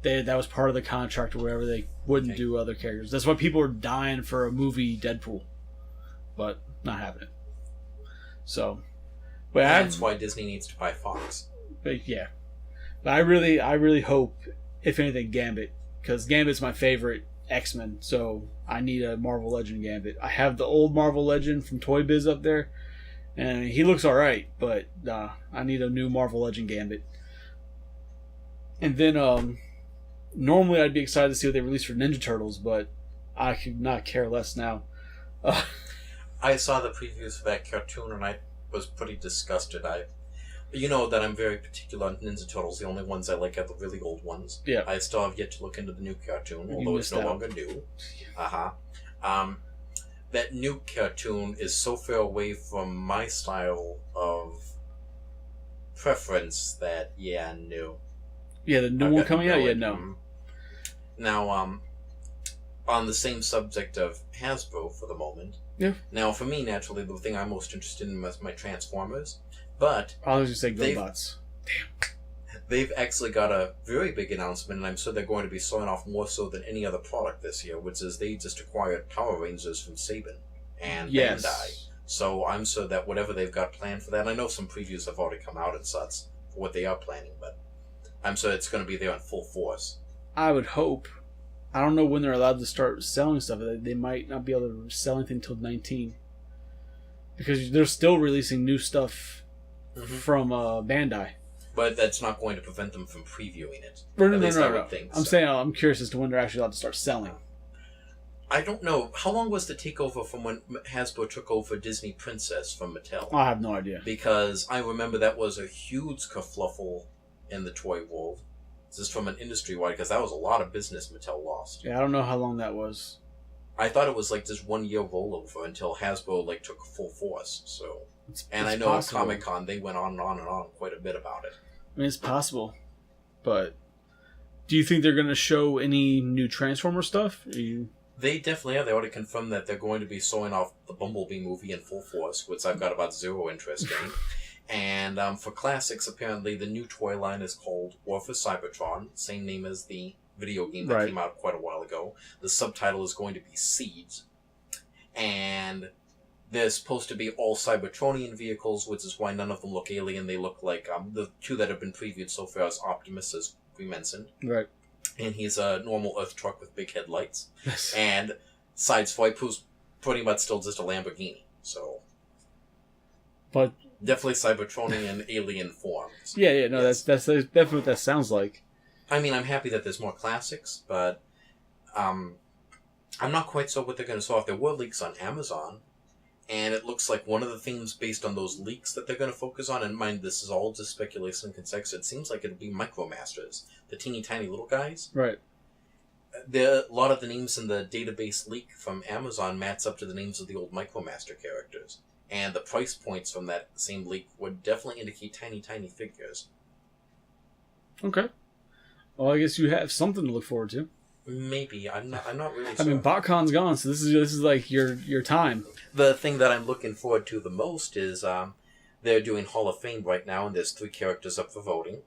[SPEAKER 3] That was part of the contract or whatever. They wouldn't do other characters. That's why people are dying for a movie Deadpool, but not having it. So, but
[SPEAKER 4] that's why Disney needs to buy Fox.
[SPEAKER 3] But yeah, but I really hope, if anything, Gambit, because Gambit's my favorite X-Men. So I need a Marvel Legend Gambit. I have the old Marvel Legend from Toy Biz up there, and he looks all right, but I need a new Marvel Legend Gambit. And then normally I'd be excited to see what they release for Ninja Turtles, but I could not care less now.
[SPEAKER 4] I saw the previews for that cartoon and I was pretty disgusted. You know that I'm very particular on Ninja Turtles. The only ones I like are the really old ones.
[SPEAKER 3] Yeah.
[SPEAKER 4] I still have yet to look into the new cartoon, although it's no longer new. That new cartoon is so far away from my style of preference that, no.
[SPEAKER 3] Yeah, the new one coming out? Yeah, no.
[SPEAKER 4] Now, on the same subject of Hasbro for the moment.
[SPEAKER 3] Yeah.
[SPEAKER 4] Now, for me, naturally, the thing I'm most interested in is my Transformers. But
[SPEAKER 3] I was just saying GoBots. Damn.
[SPEAKER 4] they've actually got a very big announcement, and I'm sure they're going to be showing off more so than any other product this year, which is they just acquired Power Rangers from Saban and
[SPEAKER 3] Yes.
[SPEAKER 4] Bandai. So I'm sure that whatever they've got planned for that, and I know some previews have already come out and such for what they are planning, but I'm sure it's going to be there in full force.
[SPEAKER 3] I would hope. I don't know when they're allowed to start selling stuff. They might not be able to sell anything until 19. Because they're still releasing new stuff from Bandai.
[SPEAKER 4] But that's not going to prevent them from previewing it.
[SPEAKER 3] No. I'm saying I'm curious as to when they're actually allowed to start selling.
[SPEAKER 4] I don't know. How long was the takeover from when Hasbro took over Disney Princess from Mattel?
[SPEAKER 3] I have no idea.
[SPEAKER 4] Because I remember that was a huge kerfluffle in the toy world. Just from an industry-wide, because that was a lot of business Mattel lost.
[SPEAKER 3] Yeah, I don't know how long that was.
[SPEAKER 4] I thought it was like this 1 year rollover until Hasbro took full force. So, and I know
[SPEAKER 3] possible.
[SPEAKER 4] at Comic-Con they went on and on and on quite a bit about it.
[SPEAKER 3] I mean, it's possible, but do you think they're going to show any new Transformer stuff?
[SPEAKER 4] They definitely are. They already confirmed that they're going to be showing off the Bumblebee movie in full force, which I've got about zero interest in. And for classics, apparently the new toy line is called War for Cybertron, same name as the video game that came out quite a while ago. The subtitle is going to be Siege. And they're supposed to be all Cybertronian vehicles, which is why none of them look alien. They look like the two that have been previewed so far as Optimus, as we mentioned.
[SPEAKER 3] Right.
[SPEAKER 4] And he's a normal Earth truck with big headlights. And Sideswipe, who's pretty much still just a Lamborghini. So,
[SPEAKER 3] but
[SPEAKER 4] definitely Cybertronian alien forms.
[SPEAKER 3] Yeah, no, yes. that's definitely what that sounds like.
[SPEAKER 4] I mean, I'm happy that there's more classics, but I'm not quite sure what they're going to show off. There were leaks on Amazon, and it looks like one of the things based on those leaks that they're going to focus on, and mind, this is all just speculation and conjecture, it seems like it'll be Micromasters, the teeny tiny little guys.
[SPEAKER 3] Right.
[SPEAKER 4] A lot of the names in the database leak from Amazon match up to the names of the old Micromaster characters. And the price points from that same leak would definitely indicate tiny, tiny figures.
[SPEAKER 3] Okay. Well, I guess you have something to look forward to.
[SPEAKER 4] Maybe. I'm not really sure.
[SPEAKER 3] I mean, BotCon's gone, so this is like your time.
[SPEAKER 4] The thing that I'm looking forward to the most is they're doing Hall of Fame right now, and there's 3 characters up for voting.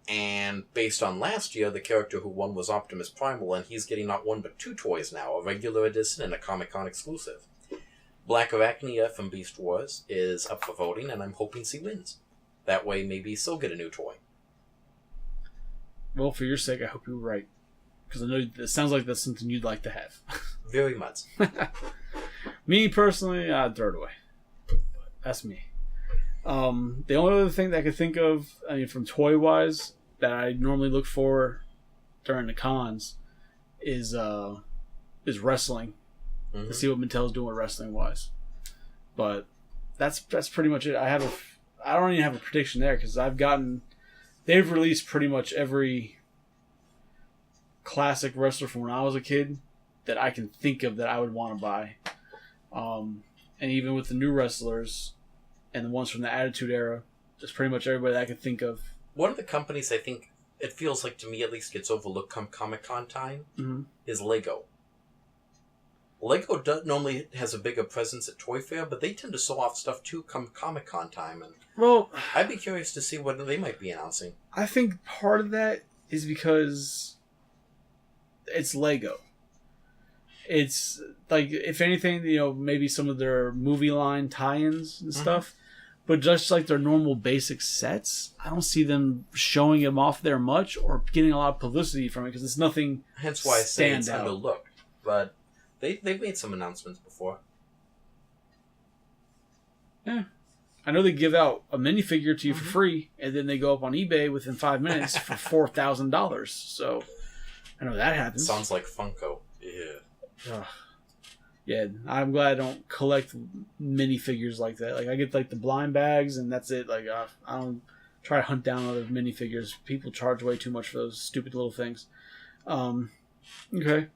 [SPEAKER 4] And based on last year, the character who won was Optimus Primal, and he's getting not 1 but 2 toys now, a regular edition and a Comic-Con exclusive. Black Arachnia from Beast Wars is up for voting, and I'm hoping she wins. That way, maybe she'll get a new toy.
[SPEAKER 3] Well, for your sake, I hope you're right. Because I know it sounds like that's something you'd like to have.
[SPEAKER 4] Very much.
[SPEAKER 3] Me, personally, I'd throw it away. But that's me. The only other thing that I could think of, I mean, from toy-wise, that I normally look for during the cons is wrestling. To see what Mattel's doing wrestling-wise. But that's pretty much it. I don't even have a prediction there, because they've released pretty much every classic wrestler from when I was a kid that I can think of that I would want to buy. And even with the new wrestlers and the ones from the Attitude Era, just pretty much everybody that I could think of.
[SPEAKER 4] One of the companies I think, it feels like to me at least, gets overlooked come Comic-Con time is Lego. Lego normally has a bigger presence at Toy Fair, but they tend to show off stuff too come Comic-Con time. And
[SPEAKER 3] well,
[SPEAKER 4] I'd be curious to see what they might be announcing.
[SPEAKER 3] I think part of that is because it's Lego. It's like, if anything, maybe some of their movie line tie-ins and stuff. But just like their normal basic sets, I don't see them showing them off there much or getting a lot of publicity from it, because it's nothing.
[SPEAKER 4] Hence why I say it's
[SPEAKER 3] out.
[SPEAKER 4] underlooked. But they've made some announcements before.
[SPEAKER 3] Yeah. I know they give out a minifigure to you for free, and then they go up on eBay within 5 minutes for $4,000. So I know that happens.
[SPEAKER 4] Sounds like Funko. Yeah.
[SPEAKER 3] Yeah, I'm glad I don't collect minifigures like that. Like, I get like the blind bags, and that's it. Like, I don't try to hunt down other minifigures. People charge way too much for those stupid little things. Okay.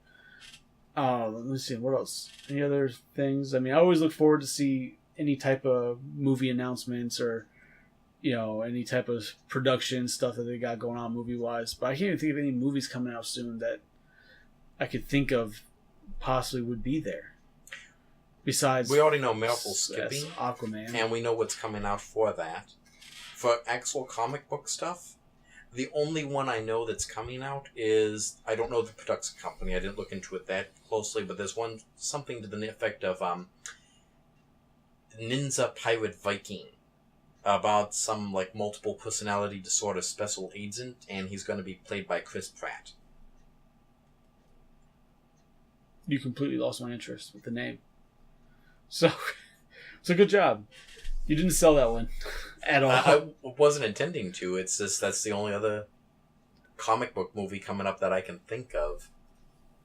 [SPEAKER 3] Let me see, what else? Any other things? I mean, I always look forward to see any type of movie announcements or, any type of production stuff that they got going on movie-wise. But I can't even think of any movies coming out soon that I could think of possibly would be there. Besides,
[SPEAKER 4] we already know Marvel's skipping
[SPEAKER 3] Aquaman,
[SPEAKER 4] and we know what's coming out for that. For actual comic book stuff, The only one I know that's coming out is, I don't know the production company. I didn't look into it that closely, but there's one something to the effect of Ninja Pirate Viking, about some like multiple personality disorder special agent, and he's going to be played by Chris Pratt.
[SPEAKER 3] You completely lost my interest with the name. So good job. You didn't sell that one at all.
[SPEAKER 4] I wasn't intending to. It's just that's the only other comic book movie coming up that I can think of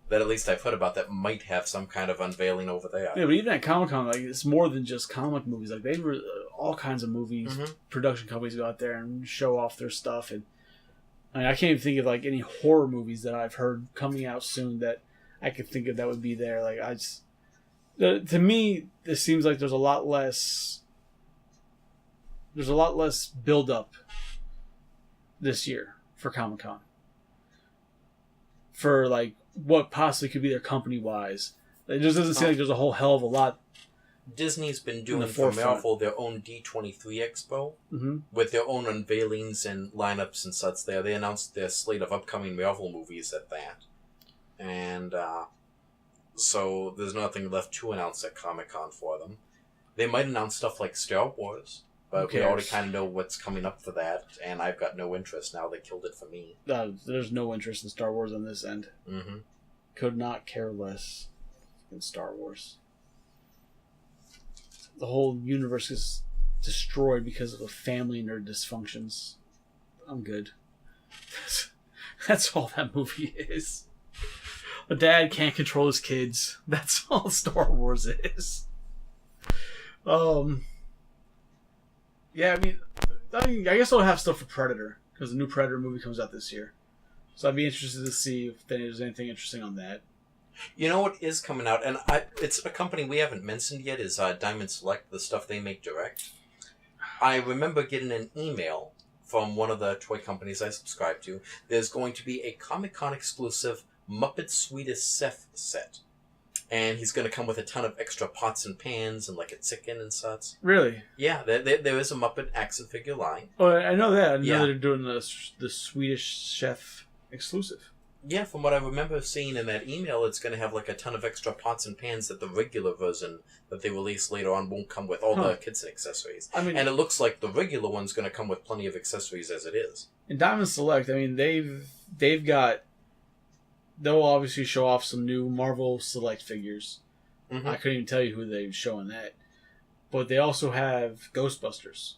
[SPEAKER 4] that at least I've heard about that might have some kind of unveiling over there.
[SPEAKER 3] Yeah, but even at Comic-Con, like, it's more than just comic movies. Like, they were all kinds of movies, production companies go out there and show off their stuff. And I mean, I can't even think of like any horror movies that I've heard coming out soon that I could think of that would be there. Like, to me, this seems like there's a lot less build up this year for Comic-Con. For like what possibly could be there company wise. It just doesn't seem like there's a whole hell of a lot.
[SPEAKER 4] Disney's been doing for Marvel their own D23 Expo with their own unveilings and lineups and such there. They announced their slate of upcoming Marvel movies at that. And so there's nothing left to announce at Comic-Con for them. They might announce stuff like Star Wars, but we already kind of know what's coming up for that, and I've got no interest now. They killed it for me.
[SPEAKER 3] There's no interest in Star Wars on this end. Could not care less in Star Wars. The whole universe is destroyed because of a family and their dysfunctions. I'm good. That's all that movie is. A dad can't control his kids. That's all Star Wars is. Yeah, I guess I'll have stuff for Predator, because the new Predator movie comes out this year. So I'd be interested to see if there's anything interesting on that.
[SPEAKER 4] You know what is coming out, and it's a company we haven't mentioned yet, is Diamond Select, the stuff they make direct. I remember getting an email from one of the toy companies I subscribe to. There's going to be a Comic-Con exclusive Muppet Swedish Chef set. And he's going to come with a ton of extra pots and pans and like a chicken and such.
[SPEAKER 3] Really?
[SPEAKER 4] Yeah, there is a Muppet action figure line.
[SPEAKER 3] Oh, I know that. I know they're doing the Swedish Chef exclusive.
[SPEAKER 4] Yeah, from what I remember seeing in that email, it's going to have like a ton of extra pots and pans that the regular version that they release later on won't come with, all the kitchen accessories. And it looks like the regular one's going to come with plenty of accessories as it is. In
[SPEAKER 3] Diamond Select, they've got... They'll obviously show off some new Marvel Select figures. I couldn't even tell you who they're showing that. But they also have Ghostbusters.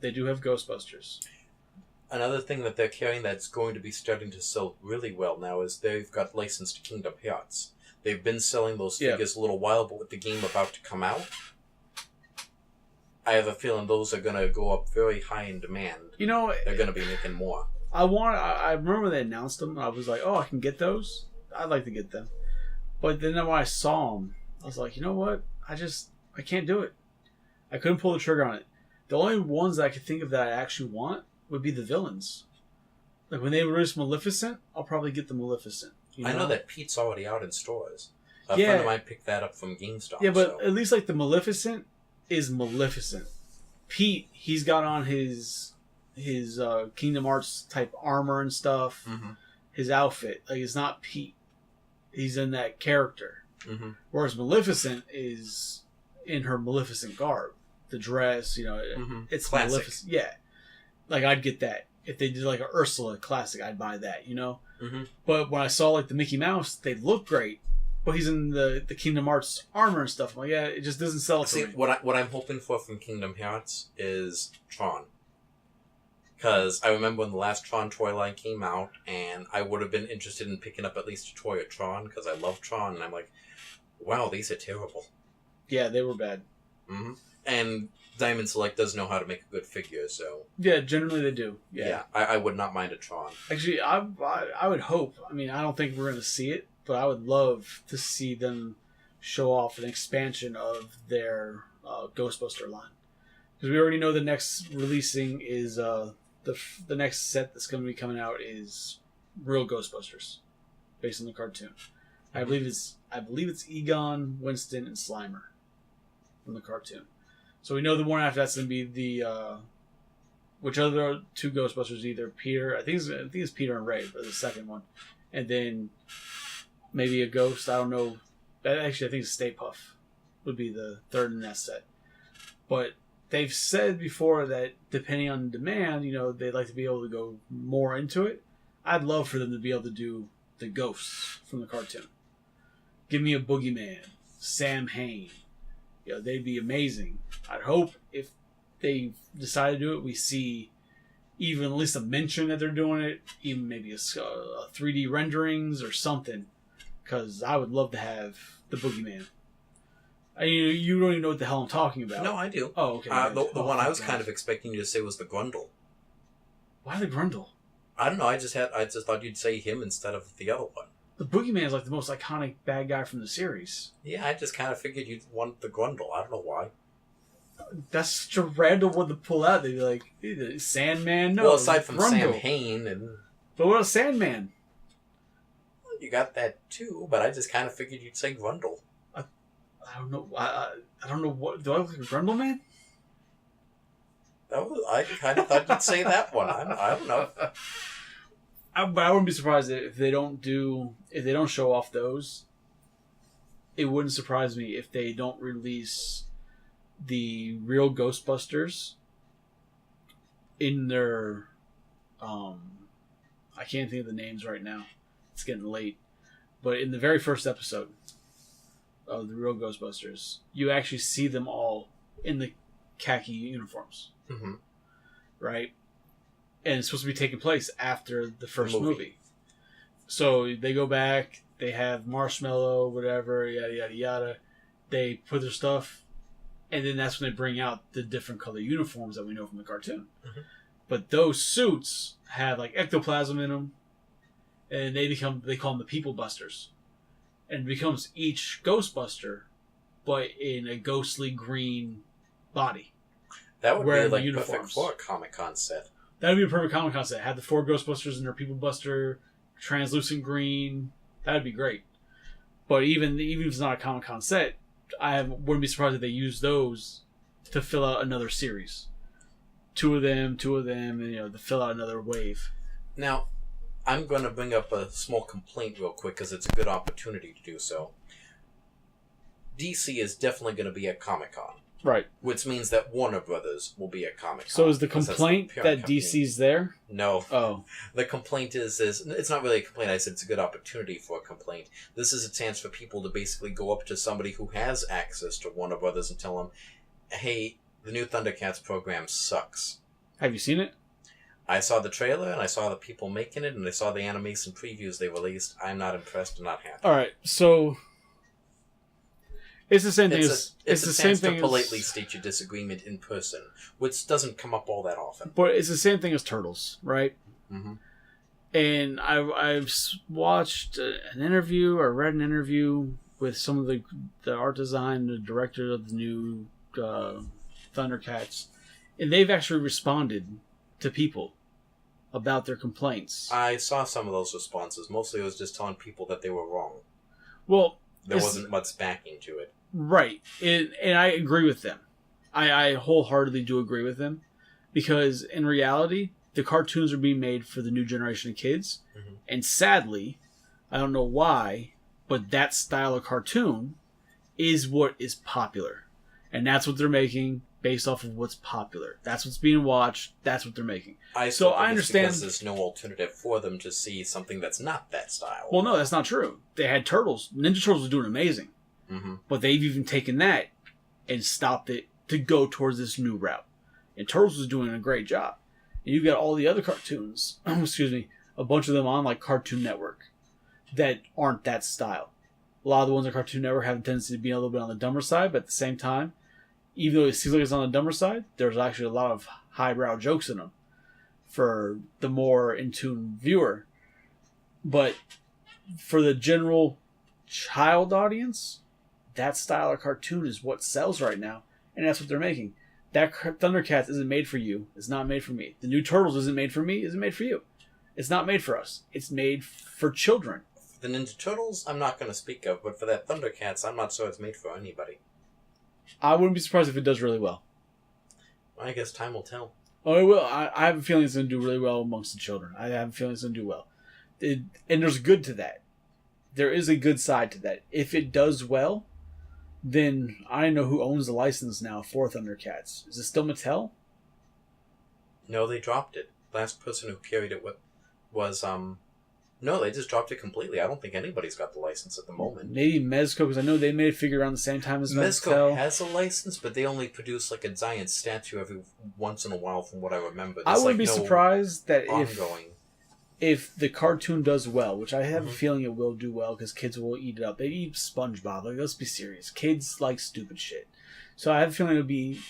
[SPEAKER 3] They do have Ghostbusters.
[SPEAKER 4] Another thing that they're carrying that's going to be starting to sell really well now is they've got licensed Kingdom Hearts. They've been selling those figures a little while, but with the game about to come out, I have a feeling those are going to go up very high in demand. They're going to be making more.
[SPEAKER 3] I remember when they announced them, I was like, oh, I can get those? I'd like to get them. But then when I saw them, I was like, you know what? I can't do it. I couldn't pull the trigger on it. The only ones that I could think of that I actually want would be the villains. Like, when they release Maleficent, I'll probably get the Maleficent.
[SPEAKER 4] I know that Pete's already out in stores. A friend of mine picked that up from GameStop.
[SPEAKER 3] Yeah, but at least, like, the Maleficent is Maleficent. Pete, he's got on his Kingdom Hearts type armor and stuff. His outfit, like, it's not Pete. He's in that character. Whereas Maleficent is in her Maleficent garb, the dress. It's
[SPEAKER 4] classic.
[SPEAKER 3] Maleficent. Yeah, like, I'd get that if they did like a Ursula classic. I'd buy that. But when I saw like the Mickey Mouse, they look great. But he's in the Kingdom Hearts armor and stuff. I'm like, yeah, it just doesn't sell it for me.
[SPEAKER 4] What I'm hoping for from Kingdom Hearts is Tron. Because I remember when the last Tron toy line came out, and I would have been interested in picking up at least a toy of Tron, because I love Tron, and I'm like, wow, these are terrible.
[SPEAKER 3] Yeah, they were bad.
[SPEAKER 4] And Diamond Select does know how to make a good figure, so...
[SPEAKER 3] Yeah, generally they do. Yeah,
[SPEAKER 4] I would not mind a Tron.
[SPEAKER 3] Actually, I would hope, I don't think we're going to see it, but I would love to see them show off an expansion of their Ghostbuster line. Because we already know the next releasing is... The next set that's going to be coming out is real Ghostbusters, based on the cartoon. I believe it's Egon, Winston, and Slimer from the cartoon. So we know the one after that's going to be which other two Ghostbusters? Either Peter, I think it's Peter and Ray, but the second one, and then maybe a ghost. I don't know. Actually, I think it's Stay Puft would be the third in that set. But they've said before that depending on demand, they'd like to be able to go more into it. I'd love for them to be able to do the ghosts from the cartoon. Give me a Boogeyman, Sam Hain. They'd be amazing. I'd hope if they decide to do it, we see even at least a mention that they're doing it, even maybe a 3D renderings or something, because I would love to have the Boogeyman. You don't even know what the hell I'm talking about.
[SPEAKER 4] No, I do.
[SPEAKER 3] Oh, okay.
[SPEAKER 4] The one I was kind of expecting you to say was the Grundle.
[SPEAKER 3] Why the Grundle?
[SPEAKER 4] I don't know. I just thought you'd say him instead of the other one.
[SPEAKER 3] The Boogeyman is like the most iconic bad guy from the series.
[SPEAKER 4] Yeah, I just kind of figured you'd want the Grundle. I don't know why.
[SPEAKER 3] That's such a random one to pull out. They'd be like, Sandman? No.
[SPEAKER 4] Well, aside from
[SPEAKER 3] Grundle.
[SPEAKER 4] Sam Hain and...
[SPEAKER 3] But what about Sandman?
[SPEAKER 4] You got that too, but I just kind of figured you'd say Grundle.
[SPEAKER 3] I don't know. I don't know what... Do I look like a Grundle man?
[SPEAKER 4] I kind of thought you'd say that one. I don't know.
[SPEAKER 3] But I wouldn't be surprised if they don't show off those. It wouldn't surprise me if they don't release the real Ghostbusters in their I can't think of the names right now. It's getting late. But in the very first episode of the real Ghostbusters, you actually see them all in the khaki uniforms.
[SPEAKER 4] Mm-hmm.
[SPEAKER 3] Right? And it's supposed to be taking place after the first movie. So they go back, they have Marshmallow, whatever, yada, yada, yada. They put their stuff, and then that's when they bring out the different color uniforms that we know from the cartoon.
[SPEAKER 4] Mm-hmm.
[SPEAKER 3] But those suits have like ectoplasm in them, and they call them the People Busters. And it becomes each Ghostbuster, but in a ghostly green body.
[SPEAKER 4] That would be
[SPEAKER 3] wearing
[SPEAKER 4] like
[SPEAKER 3] the
[SPEAKER 4] perfect
[SPEAKER 3] uniforms.
[SPEAKER 4] for a Comic-Con set.
[SPEAKER 3] That would be a perfect Comic-Con set. Have the 4 Ghostbusters in their People Buster, translucent green. That would be great. But even if it's not a Comic-Con set, wouldn't be surprised if they use those to fill out another series. Two of them, and to fill out another wave.
[SPEAKER 4] Now, I'm going to bring up a small complaint real quick because it's a good opportunity to do so. DC is definitely going to be at Comic-Con.
[SPEAKER 3] Right.
[SPEAKER 4] Which means that Warner Brothers will be at Comic-Con.
[SPEAKER 3] So is the complaint that DC's there?
[SPEAKER 4] No.
[SPEAKER 3] Oh.
[SPEAKER 4] The complaint is it's not really a complaint. I said it's a good opportunity for a complaint. This is a chance for people to basically go up to somebody who has access to Warner Brothers and tell them, hey, the new Thundercats program sucks.
[SPEAKER 3] Have you seen it?
[SPEAKER 4] I saw the trailer, and I saw the people making it, and I saw the animation previews they released. I'm not impressed and not happy.
[SPEAKER 3] All right, so it's the same thing.
[SPEAKER 4] It's the same thing to politely state your disagreement in person, which doesn't come up all that often.
[SPEAKER 3] But it's the same thing as Turtles, right?
[SPEAKER 4] Mm-hmm.
[SPEAKER 3] And I've watched an interview or read an interview with some of the art design, the director of the new Thundercats, and they've actually responded to people about their complaints.
[SPEAKER 4] I saw some of those responses. Mostly it was just telling people that they were wrong.
[SPEAKER 3] Well,
[SPEAKER 4] there wasn't much backing to it.
[SPEAKER 3] Right. And I agree with them. I wholeheartedly do agree with them. Because in reality, the cartoons are being made for the new generation of kids. Mm-hmm. And sadly, I don't know why, but that style of cartoon is what is popular. And that's what they're making based off of what's popular. That's what's being watched. That's what they're making. I understand
[SPEAKER 4] because there's no alternative for them to see something that's not that style.
[SPEAKER 3] Well, no, that's not true. They had Turtles. Ninja Turtles was doing amazing.
[SPEAKER 4] Mm-hmm.
[SPEAKER 3] But they've even taken that and stopped it to go towards this new route. And Turtles was doing a great job. And you've got all the other cartoons, excuse me, a bunch of them on like Cartoon Network that aren't that style. A lot of the ones on Cartoon Network have a tendency to be a little bit on the dumber side, but at the same time, even though it seems like it's on the dumber side, there's actually a lot of highbrow jokes in them for the more in-tune viewer. But for the general child audience, that style of cartoon is what sells right now, and that's what they're making. That Thundercats isn't made for you. It's not made for me. The new Turtles isn't made for me. Isn't made for you. It's not made for us. It's made for children.
[SPEAKER 4] The Ninja Turtles, I'm not going to speak of, but for that Thundercats, I'm not sure it's made for anybody.
[SPEAKER 3] I wouldn't be surprised if it does really well.
[SPEAKER 4] I guess time will tell.
[SPEAKER 3] Oh, it will. I have a feeling it's going to do really well amongst the children. I have a feeling it's going to do well. And there's good to that. There is a good side to that. If it does well, then I know who owns the license now for Thundercats. Is it still Mattel?
[SPEAKER 4] No, they dropped it. Last person who carried it was no, they just dropped it completely. I don't think anybody's got the license at the moment.
[SPEAKER 3] Maybe Mezco, because I know they made a figure around the same time as
[SPEAKER 4] Mezco
[SPEAKER 3] Mattel.
[SPEAKER 4] has a license, but they only produce like a giant statue every once in a while, from what I remember.
[SPEAKER 3] I wouldn't be surprised that if the cartoon does well, which I have a feeling it will do well because kids will eat it up. They eat SpongeBob. Like, let's be serious. Kids like stupid shit. So I have a feeling it'll be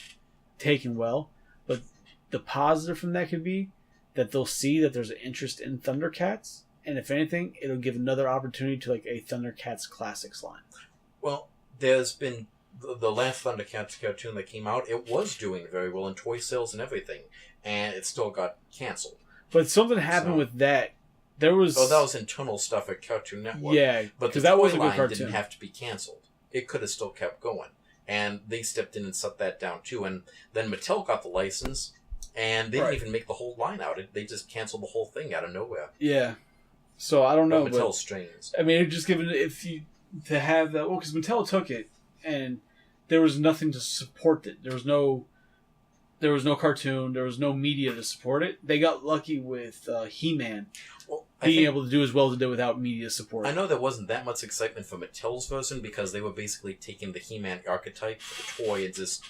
[SPEAKER 3] taken well. But the positive from that could be that they'll see that there's an interest in Thundercats. And if anything, it'll give another opportunity to like a Thundercats Classics line.
[SPEAKER 4] Well, there's been the last Thundercats cartoon that came out. It was doing very well in toy sales and everything, and it still got canceled.
[SPEAKER 3] But something happened with that. There was
[SPEAKER 4] that was internal stuff at Cartoon Network.
[SPEAKER 3] Yeah,
[SPEAKER 4] but the
[SPEAKER 3] that
[SPEAKER 4] toy
[SPEAKER 3] was a good
[SPEAKER 4] line
[SPEAKER 3] cartoon.
[SPEAKER 4] didn't have to be canceled. It could have still kept going, and they stepped in and shut that down too. And then Mattel got the license, and they didn't even make the whole line out. They just canceled the whole thing out of nowhere.
[SPEAKER 3] Yeah. So I don't know,
[SPEAKER 4] but Mattel's strange.
[SPEAKER 3] I mean, it just given to have that. Well, because Mattel took it, and there was nothing to support it. There was no cartoon. There was no media to support it. They got lucky with He-Man being able to do as well as it did without media support.
[SPEAKER 4] I know there wasn't that much excitement for Mattel's version because they were basically taking the He-Man archetype, the toy, and just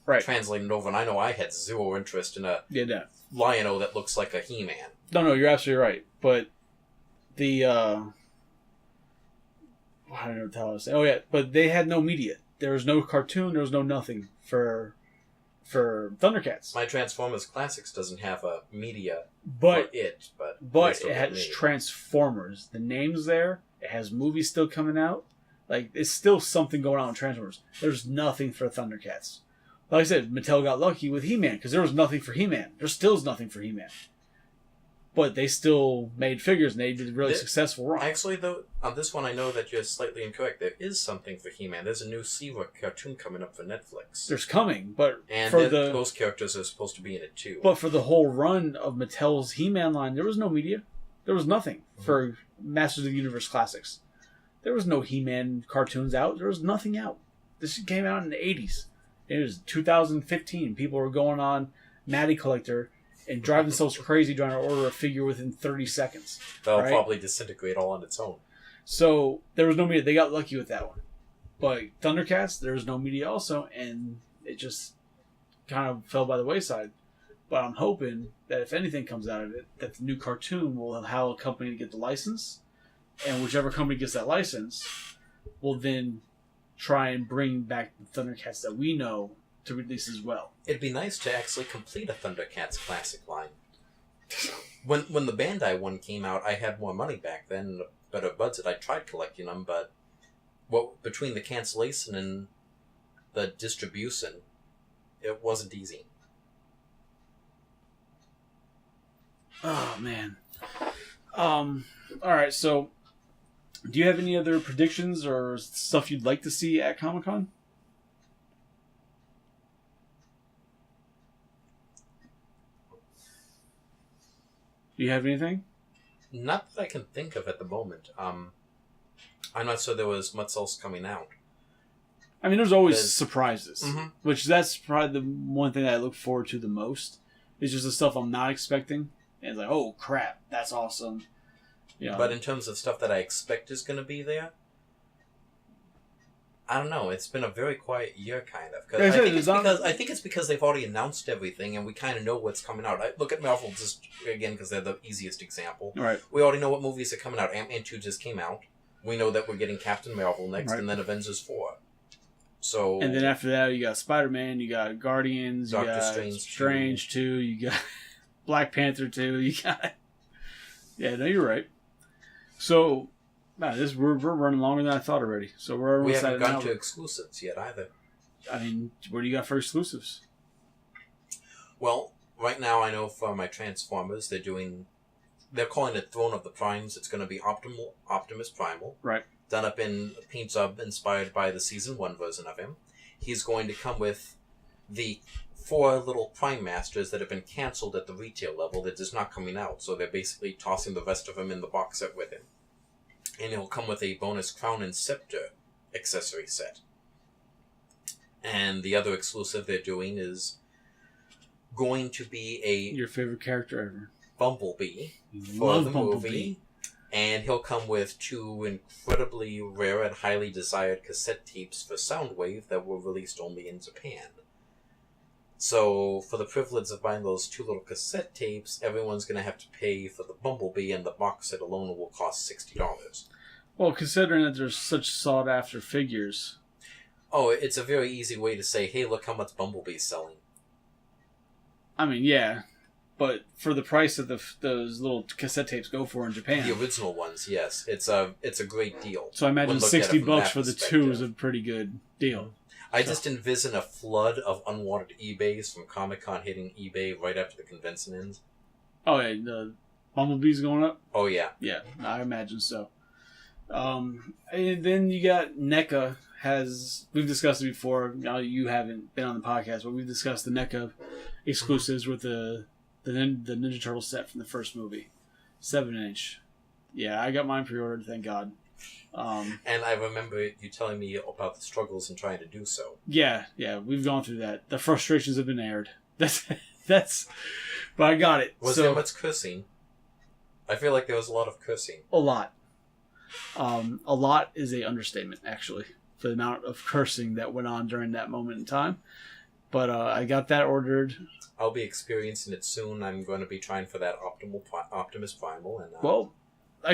[SPEAKER 4] translating it over. And I know I had zero interest in a Lion-O that looks like a He-Man.
[SPEAKER 3] No, you're absolutely right. But the I don't know what the hell I was saying. Oh yeah, but they had no media. There was no cartoon. There was no nothing for Thundercats.
[SPEAKER 4] My Transformers Classics doesn't have a media
[SPEAKER 3] but
[SPEAKER 4] it
[SPEAKER 3] has Transformers. The name's there. It has movies still coming out. Like, it's still something going on with Transformers. There's nothing for Thundercats. Like I said, Mattel got lucky with He-Man because there was nothing for He-Man. There still is nothing for He-Man. But they still made figures, and they did a really successful run.
[SPEAKER 4] Actually, though, on this one, I know that you're slightly incorrect. There is something for He-Man. There's a new Seaward cartoon coming up for Netflix.
[SPEAKER 3] There's coming, but
[SPEAKER 4] and those characters are supposed to be in it, too.
[SPEAKER 3] But for the whole run of Mattel's He-Man line, there was no media. There was nothing for Masters of the Universe Classics. There was no He-Man cartoons out. There was nothing out. This came out in the 80s. It was 2015. People were going on Matty Collector and drive themselves crazy trying to order a figure within 30 seconds.
[SPEAKER 4] That'll probably disintegrate all on its own.
[SPEAKER 3] So, there was no media. They got lucky with that one. But Thundercats, there was no media also, and it just kind of fell by the wayside. But I'm hoping that if anything comes out of it, that the new cartoon will allow a company to get the license, and whichever company gets that license will then try and bring back the Thundercats that we know to release as well.
[SPEAKER 4] It'd be nice to actually complete a Thundercats classic line. When the Bandai one came out, I had more money back then and a better budget. I tried collecting them, but between the cancellation and the distribution, it wasn't easy.
[SPEAKER 3] Oh, man. Alright, so do you have any other predictions or stuff you'd like to see at Comic-Con? Do you have anything?
[SPEAKER 4] Not that I can think of at the moment. I'm not sure there was much else coming out.
[SPEAKER 3] I mean, there's always surprises, which that's probably the one thing that I look forward to the most. It's just the stuff I'm not expecting. And it's like, oh, crap, that's awesome. You know,
[SPEAKER 4] but in terms of stuff that I expect is going to be there, I don't know. It's been a very quiet year, kind of. I think it's because they've already announced everything, and we kind of know what's coming out. I look at Marvel just again because they're the easiest example.
[SPEAKER 3] Right.
[SPEAKER 4] We already know what movies are coming out. Ant-Man 2 just came out. We know that we're getting Captain Marvel next, and then Avengers 4. So. And
[SPEAKER 3] then after that, you got Spider-Man, you got Guardians,
[SPEAKER 4] Doctor
[SPEAKER 3] you got Strange 2, you got Black Panther 2, you got. Yeah, no, you're right. So. Man, we're running longer than I thought already. So we
[SPEAKER 4] haven't gotten to exclusives yet either.
[SPEAKER 3] I mean, what do you got for exclusives?
[SPEAKER 4] Well, right now I know for my Transformers, they're calling it Throne of the Primes. It's going to be Optimus Primal.
[SPEAKER 3] Right.
[SPEAKER 4] Done up in paint job inspired by the Season 1 version of him. He's going to come with the 4 little Prime Masters that have been cancelled at the retail level. They're just not coming out, so they're basically tossing the rest of them in the box set with him. And it'll come with a bonus Crown and Scepter accessory set. And the other exclusive they're doing is going to be
[SPEAKER 3] Your favorite character ever.
[SPEAKER 4] Bumblebee for
[SPEAKER 3] Love
[SPEAKER 4] the
[SPEAKER 3] Bumblebee.
[SPEAKER 4] movie. And he'll come with 2 incredibly rare and highly desired cassette tapes for Soundwave that were released only in Japan. So, for the privilege of buying those 2 little cassette tapes, everyone's going to have to pay for the Bumblebee, and the box set alone will cost $60.
[SPEAKER 3] Well, considering that there's such sought-after figures...
[SPEAKER 4] Oh, it's a very easy way to say, hey, look how much Bumblebee's selling.
[SPEAKER 3] I mean, yeah. But for the price that those little cassette tapes go for in Japan...
[SPEAKER 4] The original ones, yes. It's a great deal.
[SPEAKER 3] So I imagine $60 for the 2 is a pretty good deal.
[SPEAKER 4] I just envision a flood of unwanted eBays from Comic-Con hitting eBay right after the convention ends.
[SPEAKER 3] Oh, yeah, the Bumblebee's going up?
[SPEAKER 4] Oh, yeah.
[SPEAKER 3] Yeah, I imagine so. And then you got NECA we've discussed it before. Now you haven't been on the podcast, but we've discussed the NECA exclusives with the Ninja Turtle set from the first movie. 7-inch. Yeah, I got mine pre-ordered, thank God.
[SPEAKER 4] And I remember you telling me about the struggles in trying to do so.
[SPEAKER 3] Yeah, we've gone through that. The frustrations have been aired. That's but I got it.
[SPEAKER 4] Was there much cursing? I feel like there was a lot of cursing.
[SPEAKER 3] A lot. A lot is a understatement, actually, for the amount of cursing that went on during that moment in time. But I got that ordered.
[SPEAKER 4] I'll be experiencing it soon. I'm going to be trying for that Optimus Primal. And
[SPEAKER 3] well, I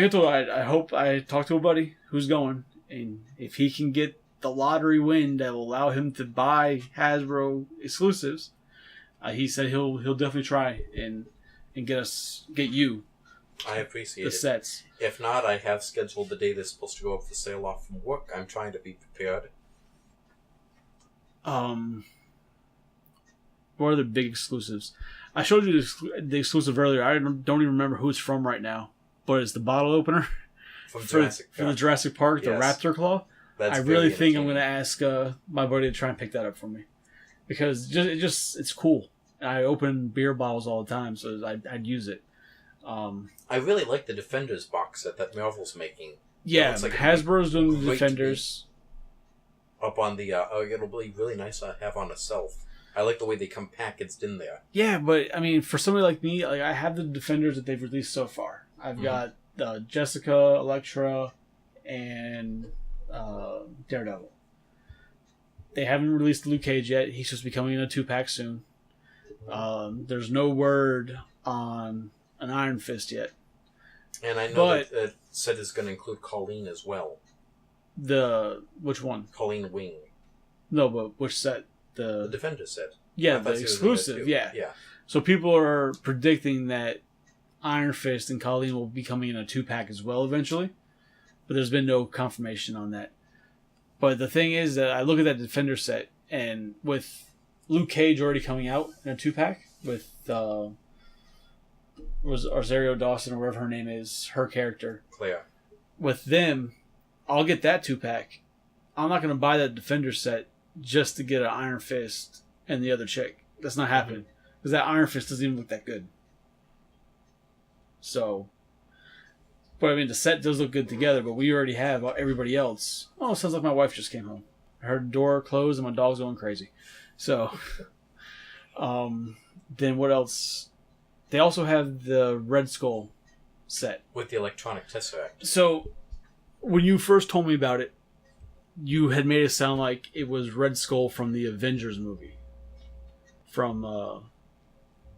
[SPEAKER 3] hope I talk to a buddy who's going, and if he can get the lottery win that will allow him to buy Hasbro exclusives, he said he'll definitely try and get you.
[SPEAKER 4] I appreciate
[SPEAKER 3] the sets.
[SPEAKER 4] If not, I have scheduled the day they're supposed to go up for sale off from work. I'm trying to be prepared.
[SPEAKER 3] What are the big exclusives? I showed you the exclusive earlier. I don't even remember who it's from right now, but it's the bottle opener
[SPEAKER 4] From
[SPEAKER 3] for the Jurassic Park, the
[SPEAKER 4] Yes.
[SPEAKER 3] Raptor Claw.
[SPEAKER 4] That's
[SPEAKER 3] I really
[SPEAKER 4] very
[SPEAKER 3] think I'm going to
[SPEAKER 4] entertaining.
[SPEAKER 3] ask my buddy to try and pick that up for me, because it's cool. I open beer bottles all the time, so I'd use it.
[SPEAKER 4] I really like the Defenders box set that Marvel's making.
[SPEAKER 3] Yeah,
[SPEAKER 4] looks like
[SPEAKER 3] Hasbro's doing the
[SPEAKER 4] great to me.
[SPEAKER 3] Defenders.
[SPEAKER 4] Up on the it'll be really nice to have on a shelf. I like the way they come packaged in there.
[SPEAKER 3] Yeah, but I mean, for somebody like me, like I have the Defenders that they've released so far. I've got Jessica, Elektra, and Daredevil. They haven't released Luke Cage yet. He's supposed to be coming in a 2-pack soon. There's no word on an Iron Fist yet.
[SPEAKER 4] And I know that the set is going to include Colleen as well.
[SPEAKER 3] Which one?
[SPEAKER 4] Colleen Wing.
[SPEAKER 3] No, but which set?
[SPEAKER 4] The Defender set.
[SPEAKER 3] Yeah,
[SPEAKER 4] I
[SPEAKER 3] the
[SPEAKER 4] thought she was in
[SPEAKER 3] exclusive.
[SPEAKER 4] there too.
[SPEAKER 3] Yeah.
[SPEAKER 4] Yeah.
[SPEAKER 3] So people are predicting that Iron Fist and Colleen will be coming in a 2-pack as well eventually, but there's been no confirmation on that. But the thing is that I look at that Defender set, and with Luke Cage already coming out in a 2-pack with was Rosario Dawson or whatever her name is, her character.
[SPEAKER 4] Claire.
[SPEAKER 3] With them, I'll get that 2-pack. I'm not going to buy that Defender set just to get an Iron Fist and the other chick. That's not happening. Because that Iron Fist doesn't even look that good. So, but I mean, the set does look good together, but we already have everybody else. Oh, it sounds like my wife just came home. I heard the door closed and my dog's going crazy. So, then what else? They also have the Red Skull set.
[SPEAKER 4] With the electronic Tesseract.
[SPEAKER 3] So, when you first told me about it, you had made it sound like it was Red Skull from the Avengers movie. From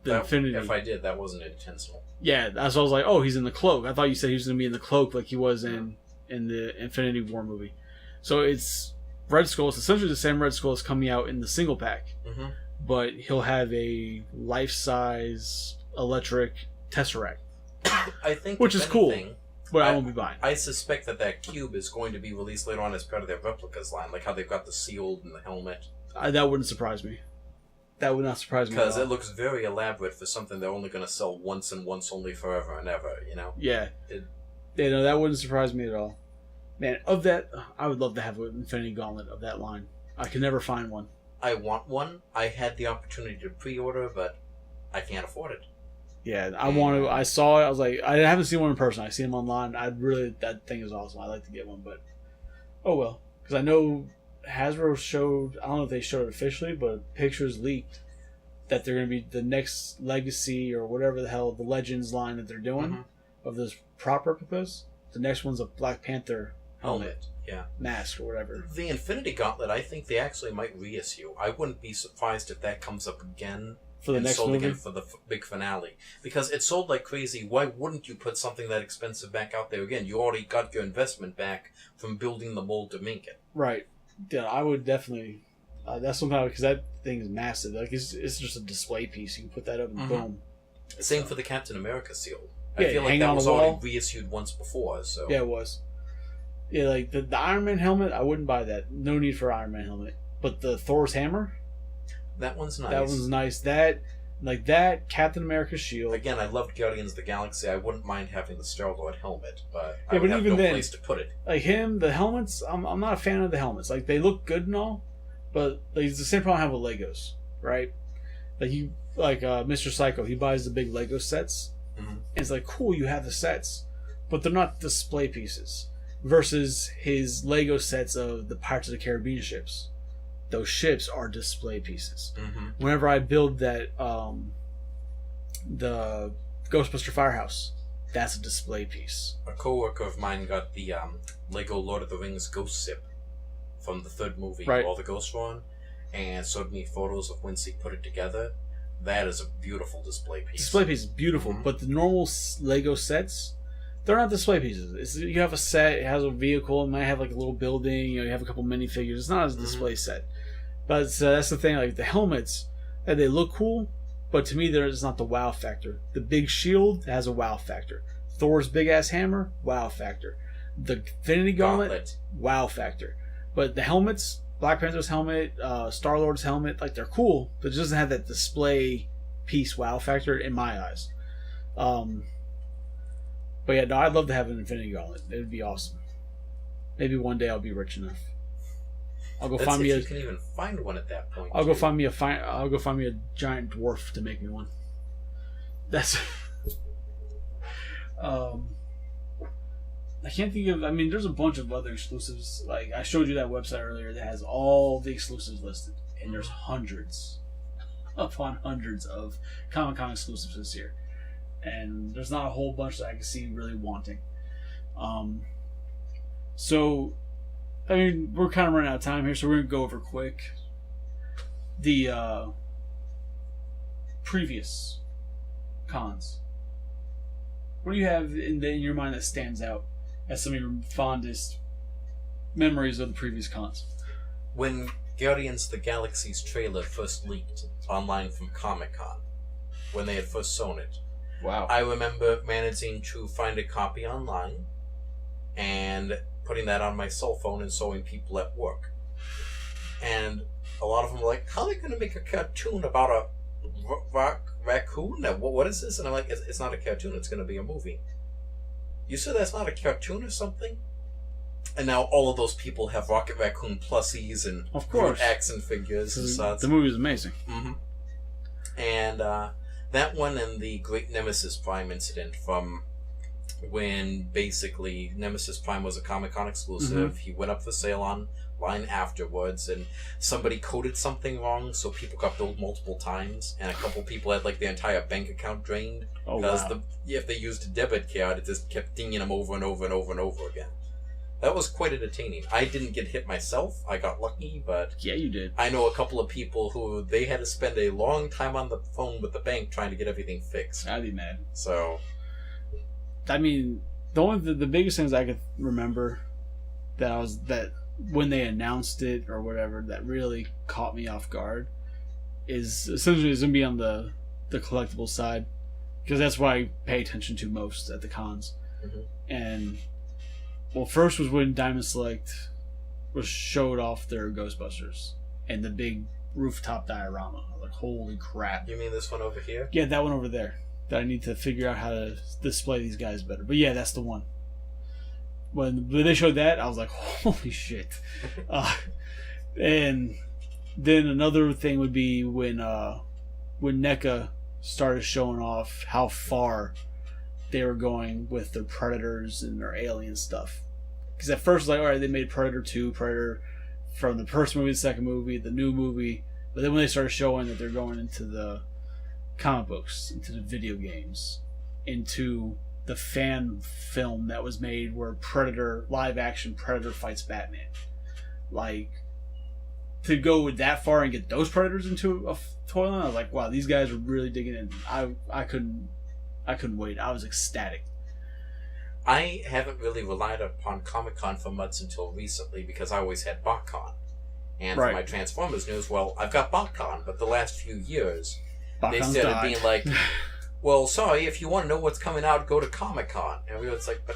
[SPEAKER 3] Infinity.
[SPEAKER 4] If I did, that wasn't intentional.
[SPEAKER 3] Yeah, that's why I was like, oh, he's in the cloak. I thought you said he was going to be in the cloak like he was in the Infinity War movie. So it's Red Skull. It's essentially the same Red Skull that's coming out in the single pack.
[SPEAKER 4] Mm-hmm.
[SPEAKER 3] But he'll have a life-size electric Tesseract.
[SPEAKER 4] I think,
[SPEAKER 3] which is cool.
[SPEAKER 4] anything,
[SPEAKER 3] But I won't be buying.
[SPEAKER 4] I suspect that cube is going to be released later on as part of their replicas line, like how they've got the shield and the helmet.
[SPEAKER 3] That wouldn't surprise me. That would not surprise me.
[SPEAKER 4] Because it looks very elaborate for something they're only going to sell once and once only forever and ever, you know?
[SPEAKER 3] Yeah. No, that wouldn't surprise me at all. Man, of that, I would love to have an Infinity Gauntlet of that line. I can never find one.
[SPEAKER 4] I want one. I had the opportunity to pre-order, but I can't afford it.
[SPEAKER 3] Yeah, I want to. I saw it. I was like, I haven't seen one in person. I see them online. That thing is awesome. I'd like to get one, but oh well. Because I know Hasbro showed. I don't know if they showed it officially, but pictures leaked that they're going to be the next Legacy or whatever the hell the Legends line that they're doing of those prop replicas. The next one's a Black Panther helmet.
[SPEAKER 4] Yeah.
[SPEAKER 3] Mask or whatever.
[SPEAKER 4] The Infinity Gauntlet, I think they actually might reissue. I wouldn't be surprised if that comes up again
[SPEAKER 3] For the
[SPEAKER 4] and
[SPEAKER 3] next
[SPEAKER 4] sold
[SPEAKER 3] movie?
[SPEAKER 4] again for the big finale. Because it sold like crazy. Why wouldn't you put something that expensive back out there again? You already got your investment back from building the mold to make it.
[SPEAKER 3] Right. Yeah, I would definitely. That's something because that thing is massive. Like it's just a display piece. You can put that up and boom.
[SPEAKER 4] Same for the Captain America seal.
[SPEAKER 3] Yeah,
[SPEAKER 4] I feel like
[SPEAKER 3] hang
[SPEAKER 4] that
[SPEAKER 3] on
[SPEAKER 4] was
[SPEAKER 3] the wall.
[SPEAKER 4] already reissued once before. So
[SPEAKER 3] Yeah, it was. Yeah, like the Iron Man helmet, I wouldn't buy that. No need for Iron Man helmet. But the Thor's hammer,
[SPEAKER 4] that one's nice.
[SPEAKER 3] that one's nice. That Captain America shield.
[SPEAKER 4] Again, I loved Guardians of the Galaxy. I wouldn't mind having the Star-Lord helmet, but I
[SPEAKER 3] Yeah,
[SPEAKER 4] would
[SPEAKER 3] but
[SPEAKER 4] have
[SPEAKER 3] even
[SPEAKER 4] no
[SPEAKER 3] then-
[SPEAKER 4] place to put it.
[SPEAKER 3] Like him, the helmets. I'm not a fan of the helmets. Like they look good and all, but like, it's the same problem I have with Legos, right? Like Mr. Psycho, he buys the big Lego sets.
[SPEAKER 4] Mhm.
[SPEAKER 3] It's like cool, you have the sets, but they're not display pieces. Versus his Lego sets of the Pirates of the Caribbean ships, those ships are display pieces. Whenever I build that, the Ghostbuster Firehouse, that's a display piece.
[SPEAKER 4] A coworker of mine got the Lego Lord of the Rings ghost ship from the third movie,
[SPEAKER 3] Right.
[SPEAKER 4] all the ghosts were on, and showed me photos of once he put it together. That is a beautiful display piece.
[SPEAKER 3] Display piece is beautiful, but the normal Lego sets, they're not display pieces. You have a set, it has a vehicle, it might have like a little building, you have a couple minifigures. It's not a display set. But that's the thing, like the helmets, they look cool, but to me, there's not the wow factor. The big shield has a wow factor. Thor's big ass hammer, wow factor. The Infinity Gauntlet, wow factor. But the helmets, Black Panther's helmet, Star-Lord's helmet, like they're cool, but it doesn't have that display piece wow factor in my eyes. But yeah, no, I'd love to have an Infinity Gauntlet. It would be awesome. Maybe one day I'll be rich enough. I'll go
[SPEAKER 4] That's
[SPEAKER 3] find
[SPEAKER 4] if
[SPEAKER 3] me
[SPEAKER 4] you can even find one at that point.
[SPEAKER 3] I'll go find me a giant dwarf to make me one. That's. I can't think of. I mean, there's a bunch of other exclusives. Like I showed you that website earlier that has all the exclusives listed, and there's hundreds upon hundreds of Comic-Con exclusives this year, and there's not a whole bunch that I can see really wanting. So, I mean, we're kind of running out of time here, so we're gonna go over quick the previous cons. What do you have in your mind that stands out as some of your fondest memories of the previous cons?
[SPEAKER 4] When Guardians of the Galaxy's trailer first leaked online from Comic-Con, when they had first shown it,
[SPEAKER 3] Wow.
[SPEAKER 4] I remember managing to find a copy online and putting that on my cell phone and showing people at work. And a lot of them were like, how are they going to make a cartoon about a raccoon? What is this? And I'm like, it's not a cartoon, it's going to be a movie. You said that's not a cartoon or something? And now all of those people have Rocket Raccoon plusies and
[SPEAKER 3] Of course.
[SPEAKER 4] action figures and such.
[SPEAKER 3] The movie is amazing.
[SPEAKER 4] And that one and the Great Nemesis Prime incident from when basically Nemesis Prime was a Comic-Con exclusive. He went up for sale online afterwards, and somebody coded something wrong, so people got billed multiple times, and a couple people had like their entire bank account drained.
[SPEAKER 3] Oh,
[SPEAKER 4] Because
[SPEAKER 3] wow.
[SPEAKER 4] if they used a debit card, it just kept dinging them over and over and over and over again. That was quite entertaining. I didn't get hit myself. I got lucky, but
[SPEAKER 3] Yeah, you did.
[SPEAKER 4] I know a couple of people who they had to spend a long time on the phone with the bank trying to get everything fixed.
[SPEAKER 3] I'd be mad.
[SPEAKER 4] So,
[SPEAKER 3] I mean, the biggest things I could remember that when they announced it or whatever that really caught me off guard is essentially it's gonna be on the collectible side, because that's what I pay attention to most at the cons. And well, first was when Diamond Select showed off their Ghostbusters and the big rooftop diorama. I was like, holy crap!
[SPEAKER 4] you mean this one over here?
[SPEAKER 3] Yeah, that one over there. That I need to figure out how to display these guys better. But yeah, that's the one. When they showed that, I was like, holy shit. And Then another thing would be when NECA started showing off how far they were going with their Predators and their alien stuff. Because at first, like, all right, they made Predator 2, Predator from the first movie, the second movie, the new movie. But then when they started showing that they're going into the comic books, into the video games, into the fan film that was made where Predator, live action Predator fights Batman. Like, to go that far and get those Predators into a toy line, I was like, wow, these guys are really digging in. I couldn't wait. I was ecstatic.
[SPEAKER 4] I haven't really relied upon Comic-Con for much until recently because I always had BotCon. And for my Transformers news, well, I've got BotCon, but the last few years, they started being like, well, sorry, if you want to know what's coming out, go to Comic-Con. And we was like, but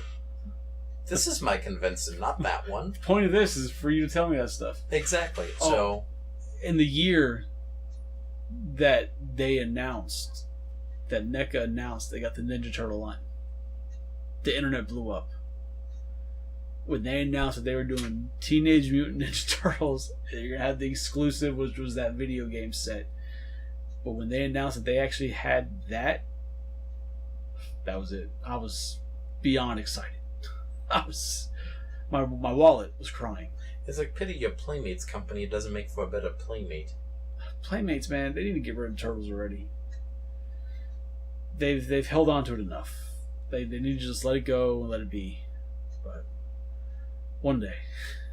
[SPEAKER 4] this is my convention, not that one.
[SPEAKER 3] The point of this is for you to tell me that stuff.
[SPEAKER 4] Exactly.
[SPEAKER 3] Oh,
[SPEAKER 4] so,
[SPEAKER 3] in the year that they announced, that NECA announced they got the Ninja Turtle line, the internet blew up. When they announced that they were doing Teenage Mutant Ninja Turtles, they're going to have the exclusive, which was that video game set. But when they announced that they actually had that was it. I was beyond excited. My wallet was crying.
[SPEAKER 4] It's like pity your Playmates company doesn't make for a better Playmate.
[SPEAKER 3] Playmates, man, they need to get rid of Turtles already. They've held on to it enough. They need to just let it go and let it be. But one day,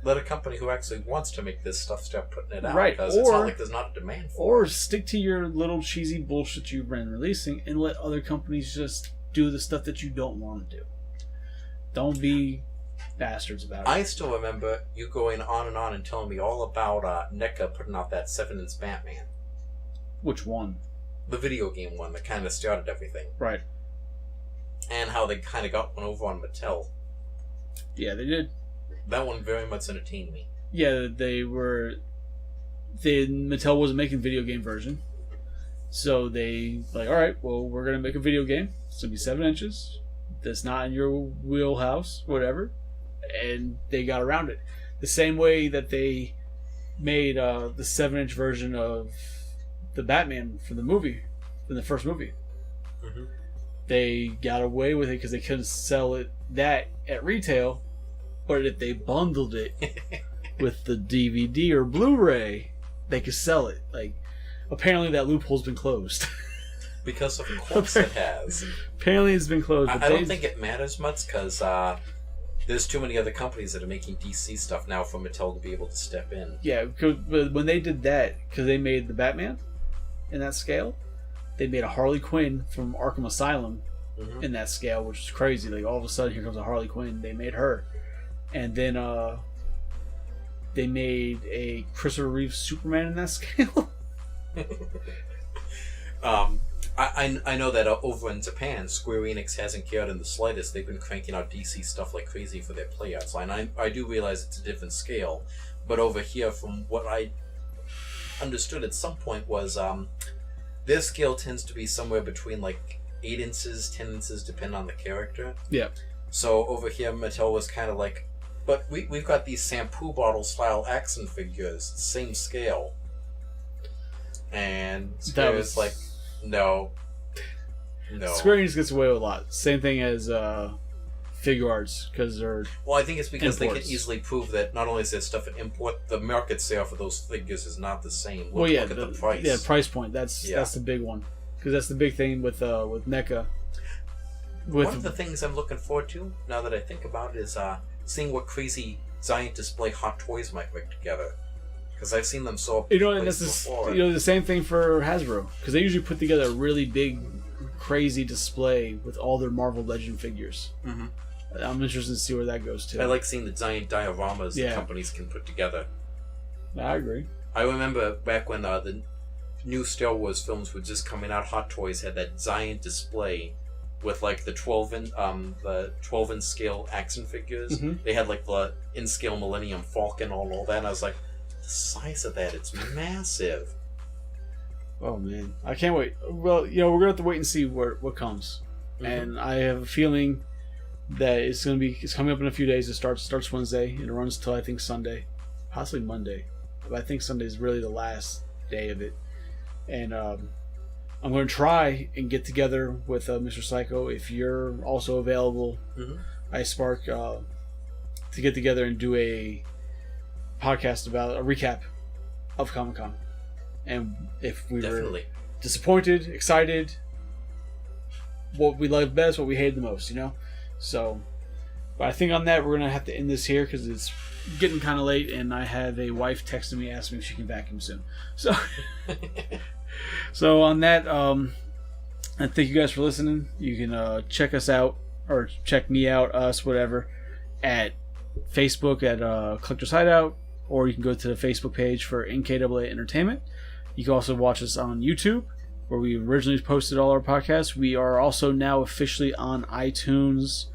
[SPEAKER 4] let a company who actually wants to make this stuff start putting it out.
[SPEAKER 3] Right,
[SPEAKER 4] because it's not like there's not a demand for it.
[SPEAKER 3] Or stick to your little cheesy bullshit you've been releasing and let other companies just do the stuff that you don't want to do. Don't be bastards about it.
[SPEAKER 4] I still remember you going on and telling me all about NECA putting out that 7-inch Batman.
[SPEAKER 3] Which one?
[SPEAKER 4] The video game one that kind of started everything.
[SPEAKER 3] Right.
[SPEAKER 4] And how they kind of got one over on Mattel.
[SPEAKER 3] Yeah, they did.
[SPEAKER 4] That one very much entertained me.
[SPEAKER 3] Yeah, Mattel wasn't making video game version. So they, like, alright, well, we're going to make a video game. It's going to be 7 inches. That's not in your wheelhouse, whatever. And they got around it. The same way that they made the 7-inch version of the Batman from the first movie.
[SPEAKER 4] Mm-hmm. They
[SPEAKER 3] got away with it because they couldn't sell that at retail. But if they bundled it with the DVD or Blu-ray, they could sell it. Like, apparently that loophole's been closed.
[SPEAKER 4] Because of course it has.
[SPEAKER 3] Apparently it's been closed.
[SPEAKER 4] I don't think it matters much because there's too many other companies that are making DC stuff now for Mattel to be able to step in.
[SPEAKER 3] Yeah, but when they did that, because they made the Batman in that scale, they made a Harley Quinn from Arkham Asylum in that scale, which is crazy. Like, all of a sudden, here comes a Harley Quinn. They made her. And then they made a Christopher Reeve Superman in that scale.
[SPEAKER 4] I know that over in Japan, Square Enix hasn't cared in the slightest. They've been cranking out DC stuff like crazy for their Playouts line. I do realize it's a different scale, but over here, from what I understood at some point, was their scale tends to be somewhere between like 8 inches, 10 inches, depending on the character.
[SPEAKER 3] Yeah.
[SPEAKER 4] So over here, Mattel was kind of like, but we've got these shampoo bottle style action figures, same scale. And Square is like, no.
[SPEAKER 3] Square Enix gets away with a lot. Same thing as Figure Arts, because they're
[SPEAKER 4] Well, I think it's because
[SPEAKER 3] imports.
[SPEAKER 4] they can easily prove that not only is there stuff at import, the market sale for those figures is not the same. Look at the price.
[SPEAKER 3] Yeah, price point. That's the big one. Because that's the big thing with NECA.
[SPEAKER 4] One of the things I'm looking forward to, now that I think about it, is seeing what crazy giant display Hot Toys might make together. Because I've seen them so
[SPEAKER 3] and that's the same thing for Hasbro. Because they usually put together a really big, crazy display with all their Marvel Legend figures. Mm-hmm. I'm interested to see where that goes to.
[SPEAKER 4] I like seeing the giant dioramas that companies can put together.
[SPEAKER 3] I agree.
[SPEAKER 4] I remember back when the new Star Wars films were just coming out, Hot Toys had that giant display with like the 12-inch scale action figures. Mm-hmm. They had like the in-scale Millennium Falcon, all that. And I was like, the size of that, it's massive.
[SPEAKER 3] Oh man, I can't wait. Well, we're gonna have to wait and see what comes. Mm-hmm. And I have a feeling that it's coming up in a few days. It starts Wednesday and it runs till I think Sunday, possibly Monday. But I think Sunday is really the last day of it. And I'm going to try and get together with Mr. Psycho if you're also available, IceSpark, to get together and do a podcast about a recap of Comic-Con. And if we were disappointed, excited, what we loved best, what we hated the most, you know? So, but I think on that, we're going to have to end this here because it's getting kind of late and I have a wife texting me asking if she can vacuum soon. So, so on that, I thank you guys for listening. You can check us out, or check me out, us, whatever, at Facebook at Collector's Hideout, or you can go to the Facebook page for NKAA Entertainment. You can also watch us on YouTube, where we originally posted all our podcasts. We are also now officially on iTunes.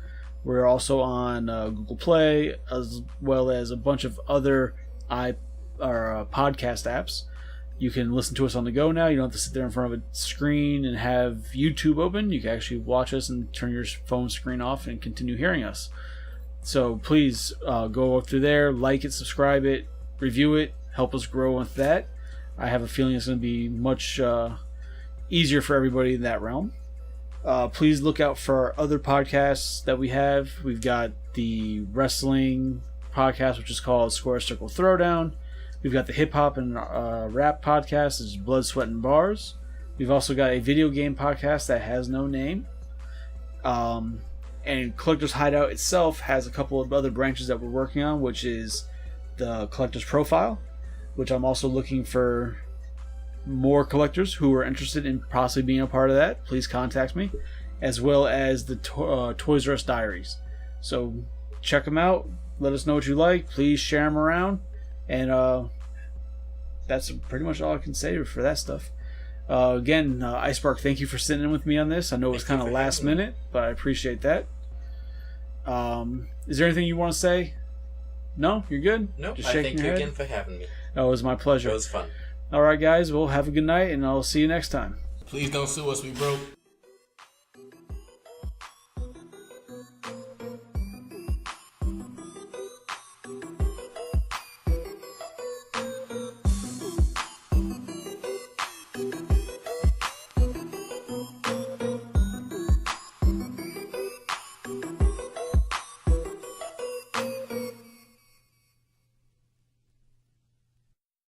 [SPEAKER 3] We're also on Google Play, as well as a bunch of other podcast apps. You can listen to us on the go now. You don't have to sit there in front of a screen and have YouTube open. You can actually watch us and turn your phone screen off and continue hearing us. So please go up through there, like it, subscribe it, review it, help us grow with that. I have a feeling it's going to be much easier for everybody in that realm. Please look out for our other podcasts that we have. We've got the wrestling podcast, which is called Square Circle Throwdown. We've got the hip hop and rap podcast, which is Blood, Sweat, and Bars. We've also got a video game podcast that has no name. And Collector's Hideout itself has a couple of other branches that we're working on, which is the Collector's Profile, which I'm also looking for more collectors who are interested in possibly being a part of that. Please contact me, as well as the Toys R Us Diaries. So check them out. Let us know what you like. Please share them around. And that's pretty much all I can say for that stuff. Again, IceSpark, thank you for sitting in with me on this. I know it was kind of last minute, but I appreciate that. Is there anything you want to say? No? You're good?
[SPEAKER 4] No,
[SPEAKER 3] Just
[SPEAKER 4] I
[SPEAKER 3] shaking
[SPEAKER 4] thank you
[SPEAKER 3] your head?
[SPEAKER 4] again for having me.
[SPEAKER 3] Oh, it was my pleasure.
[SPEAKER 4] It was fun.
[SPEAKER 3] All right, guys. Well, have a good night, and I'll see you next time.
[SPEAKER 2] Please don't sue us. We broke.